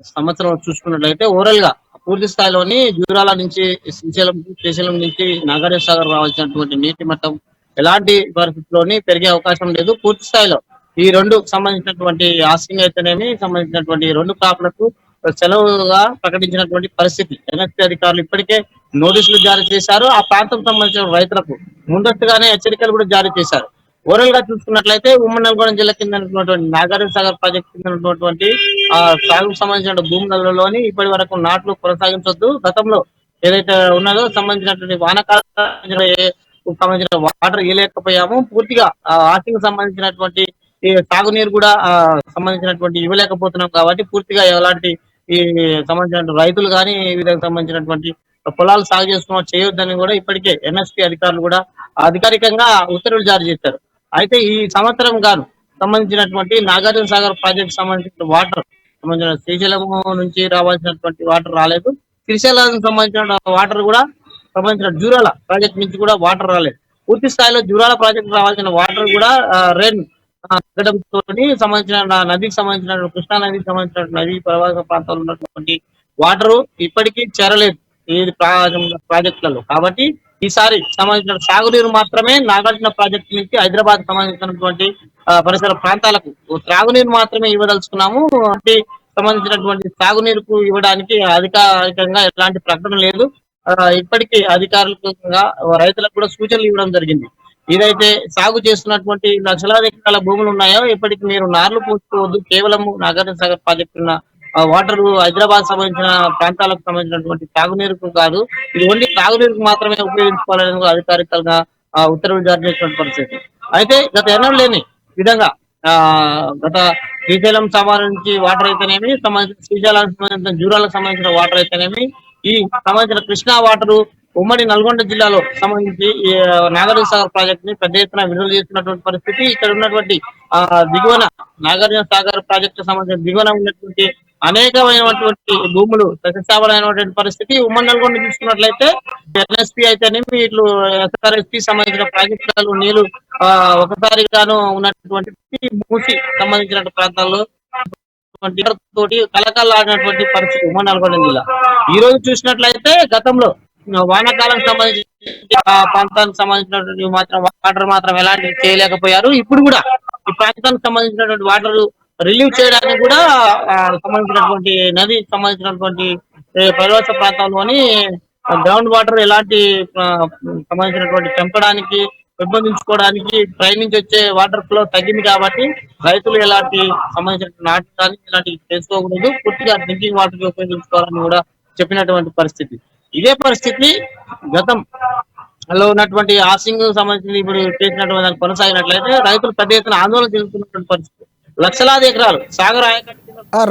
సంవత్సరం చూసుకున్నట్లయితే ఓవరాల్ గా పూర్తి స్థాయిలోని జూరాల నుంచి శ్రీశైలం నుంచి నాగార్జున సాగర్ రావాల్సినటువంటి నీటి మట్టం ఎలాంటి పరిస్థితుల్లోని పెరిగే అవకాశం లేదు. పూర్తి స్థాయిలో ఈ రెండు సంబంధించినటువంటి ఆస్కింగ్ అయితేనేమి సంబంధించినటువంటి రెండు క్రాప్లకు సెలవుగా ప్రకటించినటువంటి పరిస్థితి. ఎన్ఎస్పీ అధికారులు ఇప్పటికే నోటీసులు జారీ చేశారు. ఆ ప్రాంతం సంబంధించిన రైతులకు ముందస్తుగానే హెచ్చరికలు కూడా జారీ చేశారు. ఓవరాల్ గా చూసుకున్నట్లయితే ఉమ్మడి నల్గొండ జిల్లా కింద ఉన్నటువంటి నాగార్జున సాగర్ ప్రాజెక్టు కింద ఉన్నటువంటి సాగుకు సంబంధించిన భూములలోని ఇప్పటి వరకు నాట్లు కొనసాగించొద్దు. గతంలో ఏదైతే ఉన్నదో సంబంధించినటువంటి వానాకాలం సంబంధించిన వాటర్ ఇవ్వలేకపోయాము. పూర్తిగా ఆస్తికి సంబంధించినటువంటి ఈ సాగునీరు కూడా సంబంధించినటువంటి ఇవ్వలేకపోతున్నాం కాబట్టి పూర్తిగా ఎలాంటి ఈ సంబంధించిన రైతులు కానీ ఈ విధంగా సంబంధించినటువంటి పొలాలు సాగు చేసుకున్న చేయొద్దని కూడా ఇప్పటికే ఎన్ఎస్పీ అధికారులు కూడా అధికారికంగా ఉత్తర్వులు జారీ చేశారు. అయితే ఈ సంవత్సరం గాను సంబంధించినటువంటి నాగార్జున సాగర్ ప్రాజెక్ట్ సంబంధించిన వాటర్ సంబంధించిన శ్రీశైలం నుంచి రావాల్సినటువంటి వాటర్ రాలేదు. శ్రీశైలం సంబంధించిన వాటర్ కూడా సంబంధించిన జూరాల ప్రాజెక్ట్ నుంచి కూడా వాటర్ రాలేదు. పూర్తి స్థాయిలో జూరాల ప్రాజెక్ట్ రావాల్సిన వాటర్ కూడా రెయిన్ తగ్గడంతో సంబంధించిన నదికి సంబంధించిన కృష్ణా నదికి సంబంధించిన నది ప్రవాహ ప్రాంతాల్లో ఉన్నటువంటి వాటర్ ఇప్పటికీ చేరలేదు ఈ ప్రాజెక్టులలో. కాబట్టి ఈసారి సంబంధించిన సాగునీరు మాత్రమే నాగార్జున ప్రాజెక్టు నుంచి హైదరాబాద్ సంబంధించినటువంటి పరిసర ప్రాంతాలకు త్రాగునీరు మాత్రమే ఇవ్వదలుచుకున్నాము. సంబంధించినటువంటి సాగునీరుకు ఇవ్వడానికి అధికారికంగా ఎలాంటి ప్రకటన లేదు. ఇప్పటికీ అధికారులకు రైతులకు కూడా సూచనలు ఇవ్వడం జరిగింది. ఏదైతే సాగు చేస్తున్నటువంటి లక్షలాది ఎకరాల భూములు ఉన్నాయో ఇప్పటికి మీరు నార్లు పోసుకోవద్దు, కేవలం నాగార్జున సాగర్ ప్రాజెక్టు ఉన్న వాటర్ హైదరాబాద్ సంబంధించిన ప్రాంతాలకు సంబంధించినటువంటి తాగునీరుకు కాదు, ఇది ఓన్లీ తాగునీరుకు మాత్రమే ఉపయోగించుకోవాలని అధికారికంగా ఉత్తర్వులు జారీ చేసినటువంటి పరిస్థితి. అయితే గత ఎన్నడూ లేని విధంగా గత శ్రీశైలం సంబంధించి వాటర్ అయితేనేమి, శ్రీశైలానికి సంబంధించిన జూరాలకు సంబంధించిన వాటర్ అయితేనేమి, ఈ సంబంధించిన కృష్ణా వాటరు ఉమ్మడి నల్గొండ జిల్లాలో సంబంధించి నాగార్జున సాగర్ ప్రాజెక్ట్ ని పెద్ద ఎత్తున విడుదల చేస్తున్నటువంటి పరిస్థితి. ఇక్కడ ఉన్నటువంటి దిగువన నాగార్జున సాగర్ ప్రాజెక్టు సంబంధించిన దిగువన ఉన్నటువంటి అనేకమైనటువంటి భూములు సస్యశ్యామలైనటువంటి పరిస్థితి. ఉమ్మడి నల్గొండ తీసుకున్నట్లయితే ఎన్ఎస్పి అయితేనేమి ఇట్లు ఎస్ఆర్ఎస్పి సంబంధించిన ప్రాజెక్టులు నీళ్లు ఒకసారిగాను ఉన్నటువంటి మూసి సంబంధించిన ప్రాంతాల్లో తోటి కలకలాడినటువంటి పరిస్థితి ఉమ్మడి నల్గొండ జిల్లా. ఈ రోజు చూసినట్లయితే గతంలో వానాకాలం సంబంధించిన ప్రాంతానికి సంబంధించినటువంటి మాత్రం వాటర్ మాత్రం ఎలాంటి చేయలేకపోయారు. ఇప్పుడు కూడా ఈ ప్రాంతానికి సంబంధించినటువంటి వాటర్ రిలీవ్ చేయడానికి కూడా సంబంధించినటువంటి నది సంబంధించినటువంటి పర్వత ప్రాంతంలోని గ్రౌండ్ వాటర్ ఎలాంటి సంబంధించినటువంటి పెంపడానికి పెంపొందించుకోవడానికి పై నుంచి వచ్చే వాటర్ ఫ్లో తగ్గింది కాబట్టి రైతులు ఎలాంటి సంబంధించిన నాటకాన్ని ఇలాంటివి చేసుకోకూడదు, పూర్తిగా డ్రింకింగ్ వాటర్ ఉపయోగించుకోవాలని కూడా చెప్పినటువంటి పరిస్థితి. ఇదే పరిస్థితి గతంలో ఉన్నటువంటి ఆసింగ్ సంబంధించి ఇప్పుడు చేసినటువంటి దానికి కొనసాగినట్లయితే రైతులు పెద్ద ఎత్తున ఆందోళన చెందుతున్నటువంటి పరిస్థితి. లక్షలాది ఎకరాలు సాగర్ ఆయకట్టు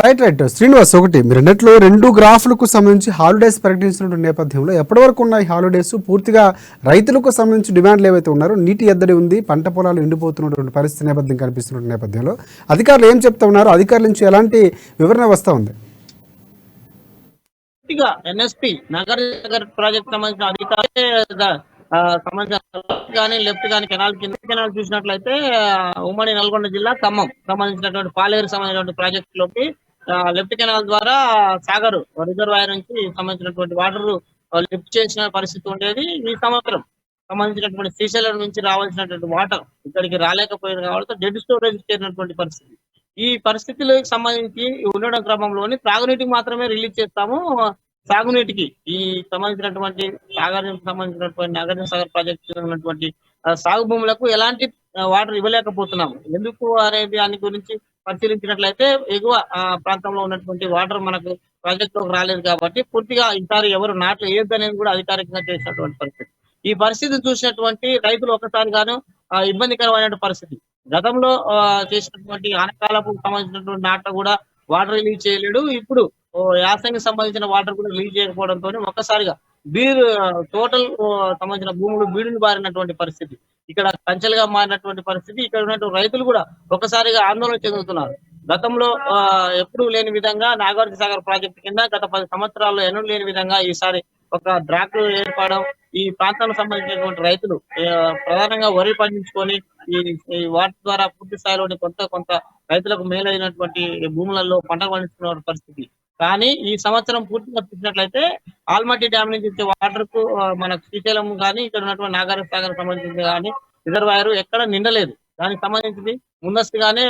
రైట్ శ్రీనివాస్, ఒకటి మీరు అన్నట్లు 2 గ్రాఫ్లకు సంబంధించి హాలిడేస్ ప్రకటించినటువంటి నేపథ్యంలో ఎప్పటి వరకు ఉన్నాయి హాలిడేస్? పూర్తిగా రైతులకు సంబంధించి డిమాండ్లు ఏవైతే ఉన్నారో నీటి ఎద్దడి ఉంది, పంట పొలాలు ఎండిపోతున్నటువంటి పరిస్థితి నేపథ్యం కనిపిస్తున్న నేపథ్యంలో అధికారులు ఏం చెప్తా ఉన్నారు? అధికారుల నుంచి ఎలాంటి వివరణ వస్తూ ఉంది? ఎన్ఎస్పి నగర్ ప్రాజెక్ట్ సంబంధించిన అధికారులు కానీ లెఫ్ట్ కానీ కెనాల్ చూసినట్లయితే ఉమ్మడి నల్గొండ జిల్లా ఖమ్మం సంబంధించినటువంటి పాలేరు సంబంధించినటువంటి ప్రాజెక్టులోకి లెఫ్ట్ కెనాల్ ద్వారా సాగర్ రిజర్వాయర్ నుంచి సంబంధించినటువంటి వాటర్ లిఫ్ట్ చేసిన పరిస్థితి ఉండేది. ఈ సంవత్సరం సంబంధించినటువంటి శ్రీశైలం నుంచి రావాల్సినటువంటి వాటర్ ఇక్కడికి రాలేకపోయింది కాబట్టి డెడ్ స్టోరేజ్ చేరినటువంటి పరిస్థితి. ఈ పరిస్థితులకు సంబంధించి ఉండడం క్రమంలోని త్రాగునీటికి మాత్రమే రిలీజ్ చేస్తాము, సాగునీటికి ఈ సంబంధించినటువంటి సాగర్కి సంబంధించినటువంటి నాగార్జున సాగర్ ప్రాజెక్టు ఉన్నటువంటి సాగు భూములకు ఎలాంటి వాటర్ ఇవ్వలేకపోతున్నాము. ఎందుకు అనేది దాని గురించి పరిశీలించినట్లయితే ఎగువ ప్రాంతంలో ఉన్నటువంటి వాటర్ మనకు ప్రాజెక్ట్ లోకి రాలేదు కాబట్టి పూర్తిగా ఈసారి ఎవరు నాట్లు వేయద్దు అనేది కూడా అధికారికంగా చేసినటువంటి పరిస్థితి. ఈ పరిస్థితి చూసినటువంటి రైతులు ఒకసారిగాను ఇబ్బందికరమైన పరిస్థితి. గతంలో చేసినటువంటి ఆనకాలకు సంబంధించినటువంటి నాట కూడా వాటర్ రిలీజ్ చేయలేడు. ఇప్పుడు యాసంగి సంబంధించిన వాటర్ కూడా రిలీజ్ చేయకపోవడంతో ఒక్కసారిగా టోటల్ సంబంధించిన భూములు బీడును బారినటువంటి పరిస్థితి, ఇక్కడ కంచెలుగా మారినటువంటి పరిస్థితి. ఇక్కడ ఉన్నటువంటి రైతులు కూడా ఒక్కసారిగా ఆందోళన చెందుతున్నారు. గతంలో ఎప్పుడూ లేని విధంగా నాగార్జున సాగర్ ప్రాజెక్టు కింద గత 10 సంవత్సరాల్లో ఎన్నడూ లేని విధంగా ఈసారి ఒక డ్రాక్ ఏర్పడడం, ఈ ప్రాంతానికి సంబంధించినటువంటి రైతులు ప్రధానంగా వరి పండించుకొని ఈ వాటి ద్వారా పూర్తి స్థాయిలోని కొంత రైతులకు మేలైనటువంటి భూములలో పంటలు పండించుకున్న పరిస్థితి. కానీ ఈ సంవత్సరం పూర్తిగా చూసినట్లయితే ఆల్మట్టి డ్యామ్ నుంచి వచ్చే వాటర్ కు మనకు శ్రీశైలం కానీ ఇక్కడ ఉన్నటువంటి నాగార్జున సాగర్ సంబంధించింది కానీ రిజర్వాయర్ ఎక్కడ నిండలేదు. దానికి సంబంధించింది ముందస్తుగానే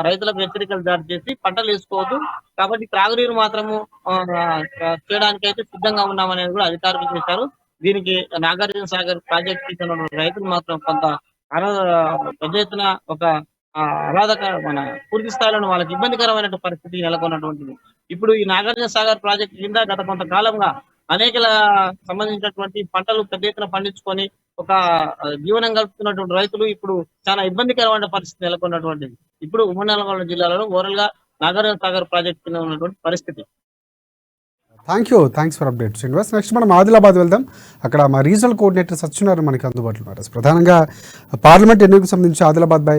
రైతులకు హెచ్చరికలు జారీ చేసి పంటలు వేసుకోవద్దు కాబట్టి త్రాగునీరు మాత్రము చేయడానికి అయితే సిద్ధంగా ఉన్నామనేది కూడా అధికారులు చేశారు. దీనికి నాగార్జున సాగర్ ప్రాజెక్ట్ రైతులు మాత్రం కొంత పెద్ద ఎత్తున ఒక పూర్తి స్థాయిలో వాళ్ళకి ఇబ్బందికరమైన పరిస్థితి నెలకొన్నటువంటిది. ఇప్పుడు ఈ నాగార్జున సాగర్ ప్రాజెక్ట్ కింద గత కొంతకాలంగా అనేక సంబంధించినటువంటి పంటలు పెద్ద ఎత్తున పండించుకొని ఒక జీవనం గడుపుతున్నటువంటి రైతులు ఇప్పుడు చాలా ఇబ్బందికరమైన పరిస్థితి నెలకొన్నటువంటిది. ఇప్పుడు ఉమ్మడి నల్గొండ జిల్లాలో ఓవరాల్ గా నాగార్జున సాగర్ ప్రాజెక్ట్ కింద ఉన్నటువంటి పరిస్థితి. Thanks for update Srinivas. Next మనం ఆదిలాబాద్ వెళ్దాం. అక్కడ మా రీజనల్ కోఆర్డినేటర్ సత్యనారాయణ మనకి అందుబాటులో ఉన్నారు. ప్రధానంగా పార్లమెంట్ ఎన్నికలకు సంబంధించి ఆదిలాబాద్ పై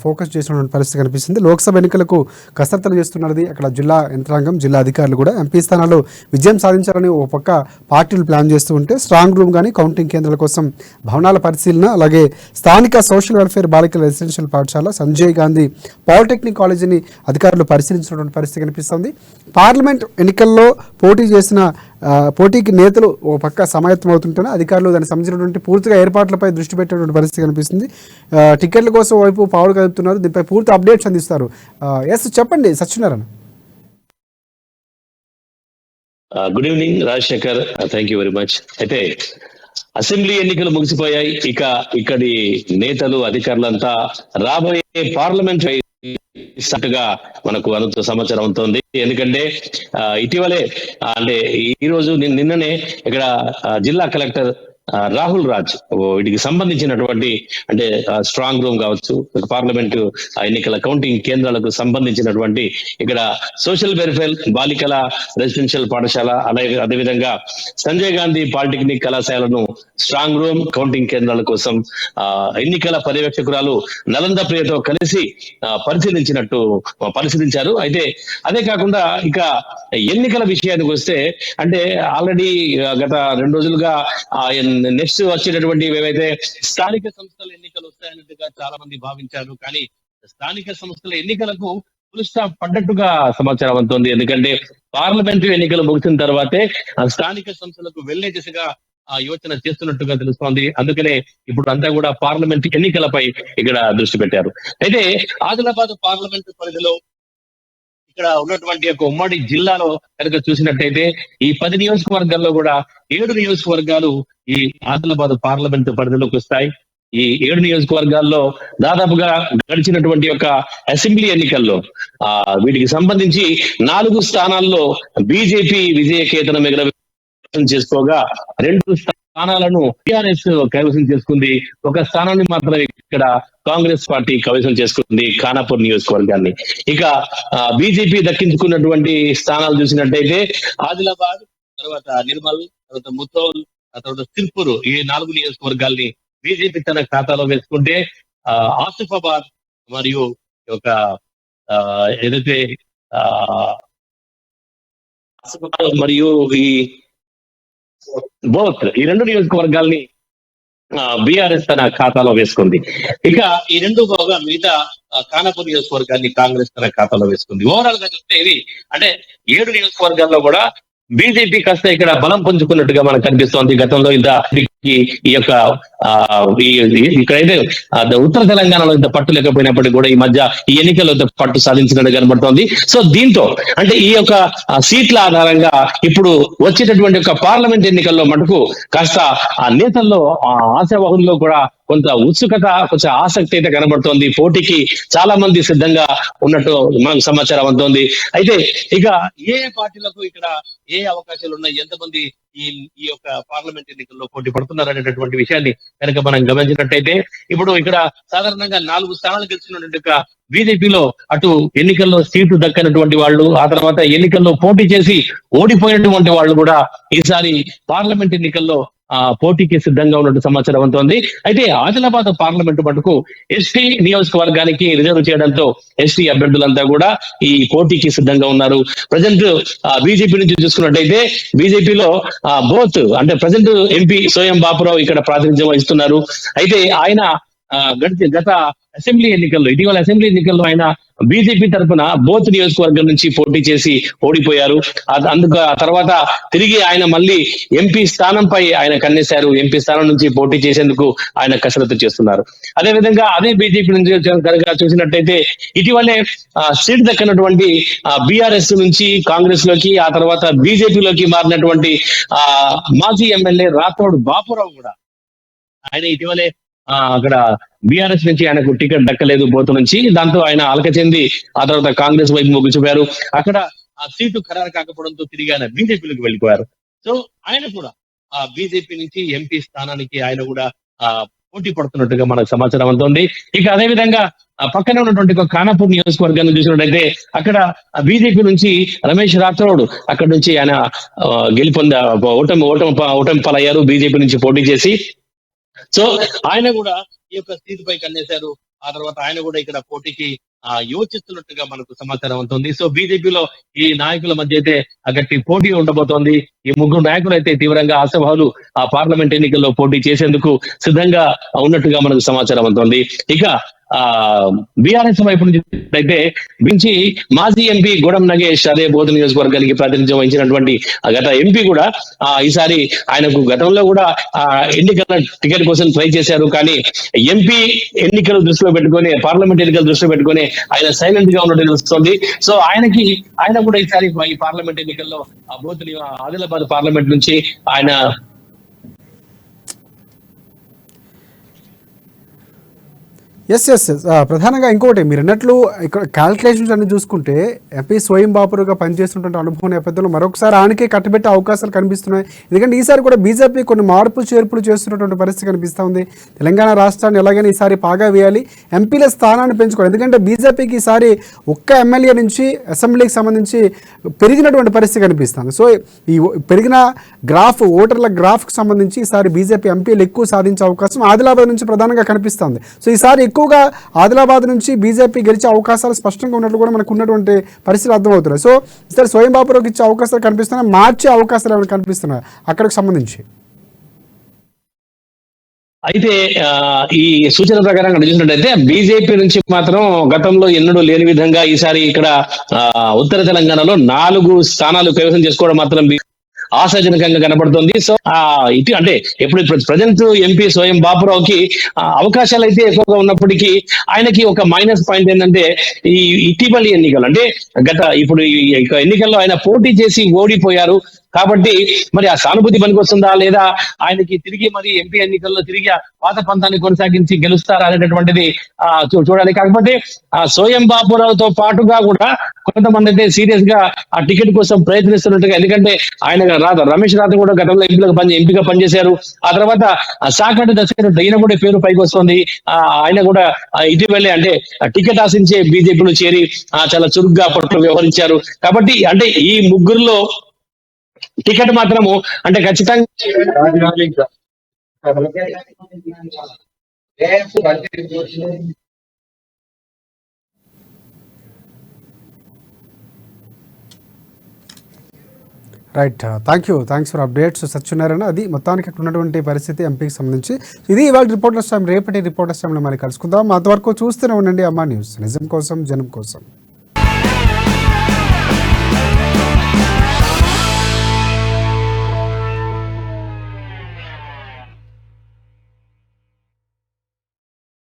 ఫోకస్ చేసినటువంటి పరిస్థితి కనిపిస్తుంది. లోక్సభ ఎన్నికలకు కసరత్తులు చేస్తున్నది అక్కడ జిల్లా యంత్రాంగం, జిల్లా అధికారులు కూడా. ఎంపీ స్థానాల్లో విజయం సాధించాలని ఒక పక్క పార్టీలు ప్లాన్ చేస్తూ ఉంటే స్ట్రాంగ్ రూమ్ కానీ కౌంటింగ్ కేంద్రాల కోసం భవనాల పరిశీలన, అలాగే స్థానిక సోషల్ వెల్ఫేర్ బాలికల రెసిడెన్షియల్ పాఠశాల సంజయ్ గాంధీ పాలిటెక్నిక్ కాలేజీని అధికారులు పరిశీలించినటువంటి పరిస్థితి కనిపిస్తుంది. పార్లమెంట్ ఎన్నికల్లో పోటీకి నేతలు ఓ పక్క సమాయత్తం అవుతుంటేనే అధికారులు దానికి సంబంధించినటువంటి పూర్తిగా ఏర్పాట్లపై దృష్టి పెట్టేటువంటి పరిస్థితి కనిపిస్తుంది. టికెట్ల కోసం వైపు పావులు కదుపుతున్నారు. దీనిపై పూర్తి అప్డేట్స్ అందిస్తారు. చెప్పండి Satyanarayana. Good evening Rajasekhar, thank you very much. అయితే అసెంబ్లీ ఎన్నికలు ముగిసిపోయాయి. ఇక ఇక్కడి నేతలు అధికారులంతా రాబోయే పార్లమెంట్ గా మనకు అంత సమాచారం అవుతుంది. ఎందుకంటే ఇటీవలే అంటే ఈ రోజు నిన్ననే ఇక్కడ జిల్లా కలెక్టర్ రాహుల్ రాజ్ వీటికి సంబంధించినటువంటి అంటే స్ట్రాంగ్ రూమ్ కావచ్చు, పార్లమెంటు ఎన్నికల కౌంటింగ్ కేంద్రాలకు సంబంధించినటువంటి ఇక్కడ సోషల్ వెల్ఫేర్ బాలికల రెసిడెన్షియల్ పాఠశాల, అలాగే అదేవిధంగా సంజయ్ గాంధీ పాలిటెక్నిక్ కళాశాలను స్ట్రాంగ్ రూమ్ కౌంటింగ్ కేంద్రాల కోసం ఎన్నికల పర్యవేక్షకురాలు నలంద ప్రియతో కలిసి పరిశీలించారు. అయితే అదే కాకుండా ఇక ఎన్నికల విషయానికి వస్తే అంటే ఆల్రెడీ గత 2 రోజులుగా నెక్స్ట్ వచ్చేటటువంటి ఏవైతే స్థానిక సంస్థల ఎన్నికలు వస్తాయన్నట్టుగా చాలా మంది భావించారు. కానీ స్థానిక సంస్థల ఎన్నికలకు ఫుల్ స్టాప్ పడ్డట్టుగా సమాచారం అందుతోంది. ఎందుకంటే పార్లమెంటరీ ఎన్నికలు ముగిసిన తర్వాతే స్థానిక సంస్థలకు వెళ్లే దిశగా యోచన చేస్తున్నట్టుగా తెలుస్తోంది. అందుకనే ఇప్పుడు అంతా కూడా పార్లమెంట్ ఎన్నికలపై ఇక్కడ దృష్టి పెట్టారు. అయితే ఆదిలాబాద్ పార్లమెంటు పరిధిలో ఇక్కడ ఉన్నటువంటి ఒక ఉమ్మడి జిల్లాలో కనుక చూసినట్టయితే ఈ 10 నియోజకవర్గాల్లో కూడా 7 నియోజకవర్గాలు ఈ ఆదిలాబాద్ పార్లమెంటు పరిధిలోకి వస్తాయి. ఈ 7 నియోజకవర్గాల్లో దాదాపుగా గడిచినటువంటి ఒక అసెంబ్లీ ఎన్నికల్లో వీటికి సంబంధించి 4 స్థానాల్లో బీజేపీ విజయకేతనం చేసుకోగా 2 స్థానాలను టిఆర్ఎస్ కైవసం చేసుకుంది. ఒక స్థానాన్ని మాత్రం ఇక్కడ కాంగ్రెస్ పార్టీ కైవసం చేసుకుంది, ఖానాపూర్ నియోజకవర్గాన్ని. ఇక బీజేపీ దక్కించుకున్నటువంటి స్థానాలు చూసినట్టయితే ఆదిలాబాద్, తర్వాత నిర్మల్, తర్వాత ముథోల్, తర్వాత సిర్పూర్, ఈ 4 నియోజకవర్గాల్ని బీజేపీ తన ఖాతాలో వేసుకుంటే ఆసిఫాబాద్ మరియు ఒక ఏదైతే మరియు ఈ బోత్ ఈ 2 నియోజకవర్గాల్ని బీఆర్ఎస్ తన ఖాతాలో వేసుకుంది. ఇక ఈ 2 బాగా మిగతా ఖానాపూర్ నియోజకవర్గాన్ని కాంగ్రెస్ తన ఖాతాలో వేసుకుంది. ఓవరాల్ గా చూస్తే ఇది అంటే 7 నియోజకవర్గాల్లో కూడా బీజేపీ కాస్త ఇక్కడ బలం పుంజుకున్నట్టుగా మనకు కనిపిస్తోంది. గతంలో ఇంత ఈ యొక్క ఇక్కడైతే ఉత్తర తెలంగాణలో ఇంత పట్టు లేకపోయినప్పటికీ కూడా ఈ మధ్య ఈ ఎన్నికల్లో ఇంత పట్టు సాధించినట్టు కనబడుతోంది. సో దీంతో అంటే ఈ యొక్క సీట్ల ఆధారంగా ఇప్పుడు వచ్చేటటువంటి ఒక పార్లమెంట్ ఎన్నికల్లో మటుకు కాస్త ఆ నేతల్లో ఆశావాహుల్లో కూడా కొంత ఉత్సుకత, కొంచెం ఆసక్తి అయితే కనబడుతోంది. పోటీకి చాలా మంది సిద్ధంగా ఉన్నట్టు మనకు సమాచారం అందుతోంది. అయితే ఇక ఏ పార్టీలకు ఇక్కడ ఏ అవకాశాలు ఉన్నాయి, ఎంతమంది ఈ యొక్క పార్లమెంట్ ఎన్నికల్లో పోటీ పడుతున్నారు అనేటటువంటి విషయాన్ని కనుక మనం గమనించినట్టయితే ఇప్పుడు ఇక్కడ సాధారణంగా 4 స్థానాలు గెలిచినటువంటి బీజేపీలో అటు ఎన్నికల్లో సీటు దక్కనటువంటి వాళ్ళు, ఆ తర్వాత ఎన్నికల్లో పోటీ చేసి ఓడిపోయినటువంటి వాళ్ళు కూడా ఈసారి పార్లమెంట్ ఎన్నికల్లో పోటీకి సిద్ధంగా ఉన్నట్టు సమాచారం అందుతోంది. అయితే ఆదిలాబాద్ పార్లమెంటు మటుకు ఎస్టీ నియోజకవర్గానికి రిజర్వ్ చేయడంతో ఎస్టీ అభ్యర్థులంతా కూడా ఈ పోటీకి సిద్ధంగా ఉన్నారు. ప్రజెంట్ బీజేపీ నుంచి చూసుకున్నట్టయితే బీజేపీలో బోత్ అంటే ప్రజెంట్ ఎంపీ సోయం బాపురావు ఇక్కడ ప్రాతినిధ్యం వహిస్తున్నారు. అయితే ఆయన గత అసెంబ్లీ ఎన్నికల్లో, ఇటీవల అసెంబ్లీ ఎన్నికల్లో ఆయన బీజేపీ తరఫున బోత్ నియోజకవర్గం నుంచి పోటీ చేసి ఓడిపోయారు. అందుకు ఆ తర్వాత తిరిగి ఆయన మళ్ళీ ఎంపీ స్థానంపై ఆయన కన్నేశారు. ఎంపీ స్థానం నుంచి పోటీ చేసేందుకు ఆయన కసరత్తు చేస్తున్నారు. అదే విధంగా అదే బీజేపీ నుంచి కనుక చూసినట్టయితే ఇటీవలే సీట్ దక్కనటువంటి బీఆర్ఎస్ నుంచి కాంగ్రెస్ లోకి, ఆ తర్వాత బీజేపీలోకి మారినటువంటి మాజీ ఎమ్మెల్యే రాథోడ్ బాపురావు కూడా ఆయన ఇటీవలే అక్కడ బీఆర్ఎస్ నుంచి ఆయనకు టికెట్ దక్కలేదు బోతు నుంచి. దాంతో ఆయన అలక చెంది ఆ తర్వాత కాంగ్రెస్ వైపు మొగ్గు చూపారు. అక్కడ ఆ సీటు ఖరారు కాకపోవడంతో తిరిగి ఆయన బీజేపీలోకి వెళ్ళిపోయారు. సో ఆయన కూడా ఆ బీజేపీ నుంచి ఎంపీ స్థానానికి ఆయన కూడా పోటీ పడుతున్నట్టుగా మనకు సమాచారం అందుతుంది. ఇక అదే విధంగా పక్కనే ఉన్నటువంటి ఒక ఖానాపూర్ నియోజకవర్గాన్ని చూసినట్టయితే అక్కడ బీజేపీ నుంచి రమేష్ రాథోడ్ అక్కడ నుంచి ఆయన గెలుపొంద ఓటమి పాలయ్యారు బీజేపీ నుంచి పోటీ చేసి. సో ఆయన కూడా ఈ యొక్క సీటుపై కన్నేశారు. ఆ తర్వాత ఆయన కూడా ఇక్కడ పోటీకి యోచిస్తున్నట్టుగా మనకు సమాచారం అవుతుంది. సో బీజేపీలో ఈ నాయకుల మధ్య అయితే గట్టి పోటీ ఉండబోతోంది. ఈ 3 నాయకులు అయితే తీవ్రంగా ఆశావాహులు ఆ పార్లమెంట్ ఎన్నికల్లో పోటీ చేసేందుకు సిద్ధంగా ఉన్నట్టుగా మనకు సమాచారం అవుతుంది. ఇక బీఆర్ఎస్ వైపు నుంచి మాజీ ఎంపీ గూడెం నగేష్ అదే బోధ నియోజకవర్గానికి ప్రాతినిధ్యం వహించినటువంటి గత ఎంపీ కూడా ఈసారి ఆయనకు గతంలో కూడా ఎన్నికల టికెట్ కోసం ట్రై చేశారు. కానీ ఎంపీ ఎన్నికలు దృష్టిలో పెట్టుకొని, పార్లమెంట్ ఎన్నికలు దృష్టిలో పెట్టుకొని ఆయన సైలెంట్ గా ఉన్నట్టు తెలుస్తుంది. సో ఆయన కూడా ఈసారి ఈ పార్లమెంట్ ఎన్నికల్లో ఆదిలాబాద్ పార్లమెంట్ నుంచి ఆయన ఎస్ ప్రధానంగా ఇంకోటి మీరు అన్నట్లు ఇక్కడ క్యాల్కులేషన్స్ అన్ని చూసుకుంటే ఎంపీ స్వయం బాపురుగా పనిచేస్తున్నటువంటి అనుభవం నేపథ్యంలో మరొకసారి ఆయనకే కట్టబెట్టే అవకాశాలు కనిపిస్తున్నాయి. ఎందుకంటే ఈసారి కూడా బీజేపీ కొన్ని మార్పు చేర్పులు చేస్తున్నటువంటి పరిస్థితి కనిపిస్తూ ఉంది. తెలంగాణ రాష్ట్రాన్ని ఎలాగైనా ఈసారి పాగా వేయాలి, ఎంపీల స్థానాన్ని పెంచుకోవాలి. ఎందుకంటే బీజేపీకి ఈసారి ఒక్క ఎమ్మెల్యే నుంచి అసెంబ్లీకి సంబంధించి పెరిగినటువంటి పరిస్థితి కనిపిస్తుంది. సో ఈ పెరిగిన గ్రాఫ్, ఓటర్ల గ్రాఫ్కి సంబంధించి ఈసారి బీజేపీ ఎంపీలు ఎక్కువ సాధించే అవకాశం ఆదిలాబాద్ నుంచి ప్రధానంగా కనిపిస్తుంది. సో ఈసారి ఎక్కువగా ఆదిలాబాద్ నుంచి బీజేపీ గెలిచే అవకాశాలు స్పష్టంగా ఉన్నట్లు కూడా మనకు ఉన్నటువంటి పరిస్థితులు అర్థమవుతున్నాయి. సో ఈసారి స్వయం బాపురావుకి ఇచ్చే అవకాశాలు కనిపిస్తున్నాయి, మార్చే అవకాశాలు ఏమైనా కనిపిస్తున్నాయి అక్కడికి సంబంధించి? అయితే ఈ సూచన ప్రకారం చూసినట్టయితే బీజేపీ నుంచి మాత్రం గతంలో ఎన్నడూ లేని విధంగా ఈసారి ఇక్కడ ఉత్తర తెలంగాణలో 4 స్థానాలు కైవసం చేసుకోవడం మాత్రం ఆశాజనకంగా కనబడుతుంది. సో ఇటు అంటే ఎప్పుడు ప్రజెంట్ ఎంపీ స్వయం బాపురావుకి అవకాశాలు అయితే ఎక్కువగా ఉన్నప్పటికీ ఆయనకి ఒక మైనస్ పాయింట్ ఏంటంటే ఈ ఇటీవలి ఎన్నికలు అంటే ఇప్పుడు ఎన్నికల్లో ఆయన పోటీ చేసి ఓడిపోయారు కాబట్టి మరి ఆ సానుభూతి పనికొస్తుందా లేదా ఆయనకి తిరిగి మరి ఎంపీ ఎన్నికల్లో తిరిగి పాత పంతాన్ని కొనసాగించి గెలుస్తారా అనేటటువంటిది చూడాలి. కాకపోతే ఆ స్వయం బాపురావుతో పాటుగా కూడా కొంతమంది అయితే సీరియస్ గా ఆ టికెట్ కోసం ప్రయత్నిస్తున్నట్టుగా, ఎందుకంటే ఆయన రమేష్ రాథ్ కూడా గతంలో ఎంపీగా పనిచేశారు. ఆ తర్వాత సాకటి దశరథ్ ఈయన కూడా పేరు పైకి వస్తుంది. ఆయన కూడా ఇటీవలే అంటే టికెట్ ఆశించే బీజేపీలో చేరి చాలా చురుగ్గా అప్పట్లో వ్యవహరించారు. కాబట్టి అంటే ఈ ముగ్గురులో టికెట్ మాత్రము అంటే ఖచ్చితంగా right, thanks for updates Satyanarayana. అది మొత్తానికి అక్కడ ఉన్నటువంటి పరిస్థితి ఎంపీకి సంబంధించి. ఇది ఇవాళ రిపోర్టర్స్ టైం. రేపటి రిపోర్టర్స్ టైంలో మరి కలుసుకుందాం. అంతవరకు చూస్తూనే ఉండండి అమ్మా న్యూస్, నిజం కోసం జనం కోసం.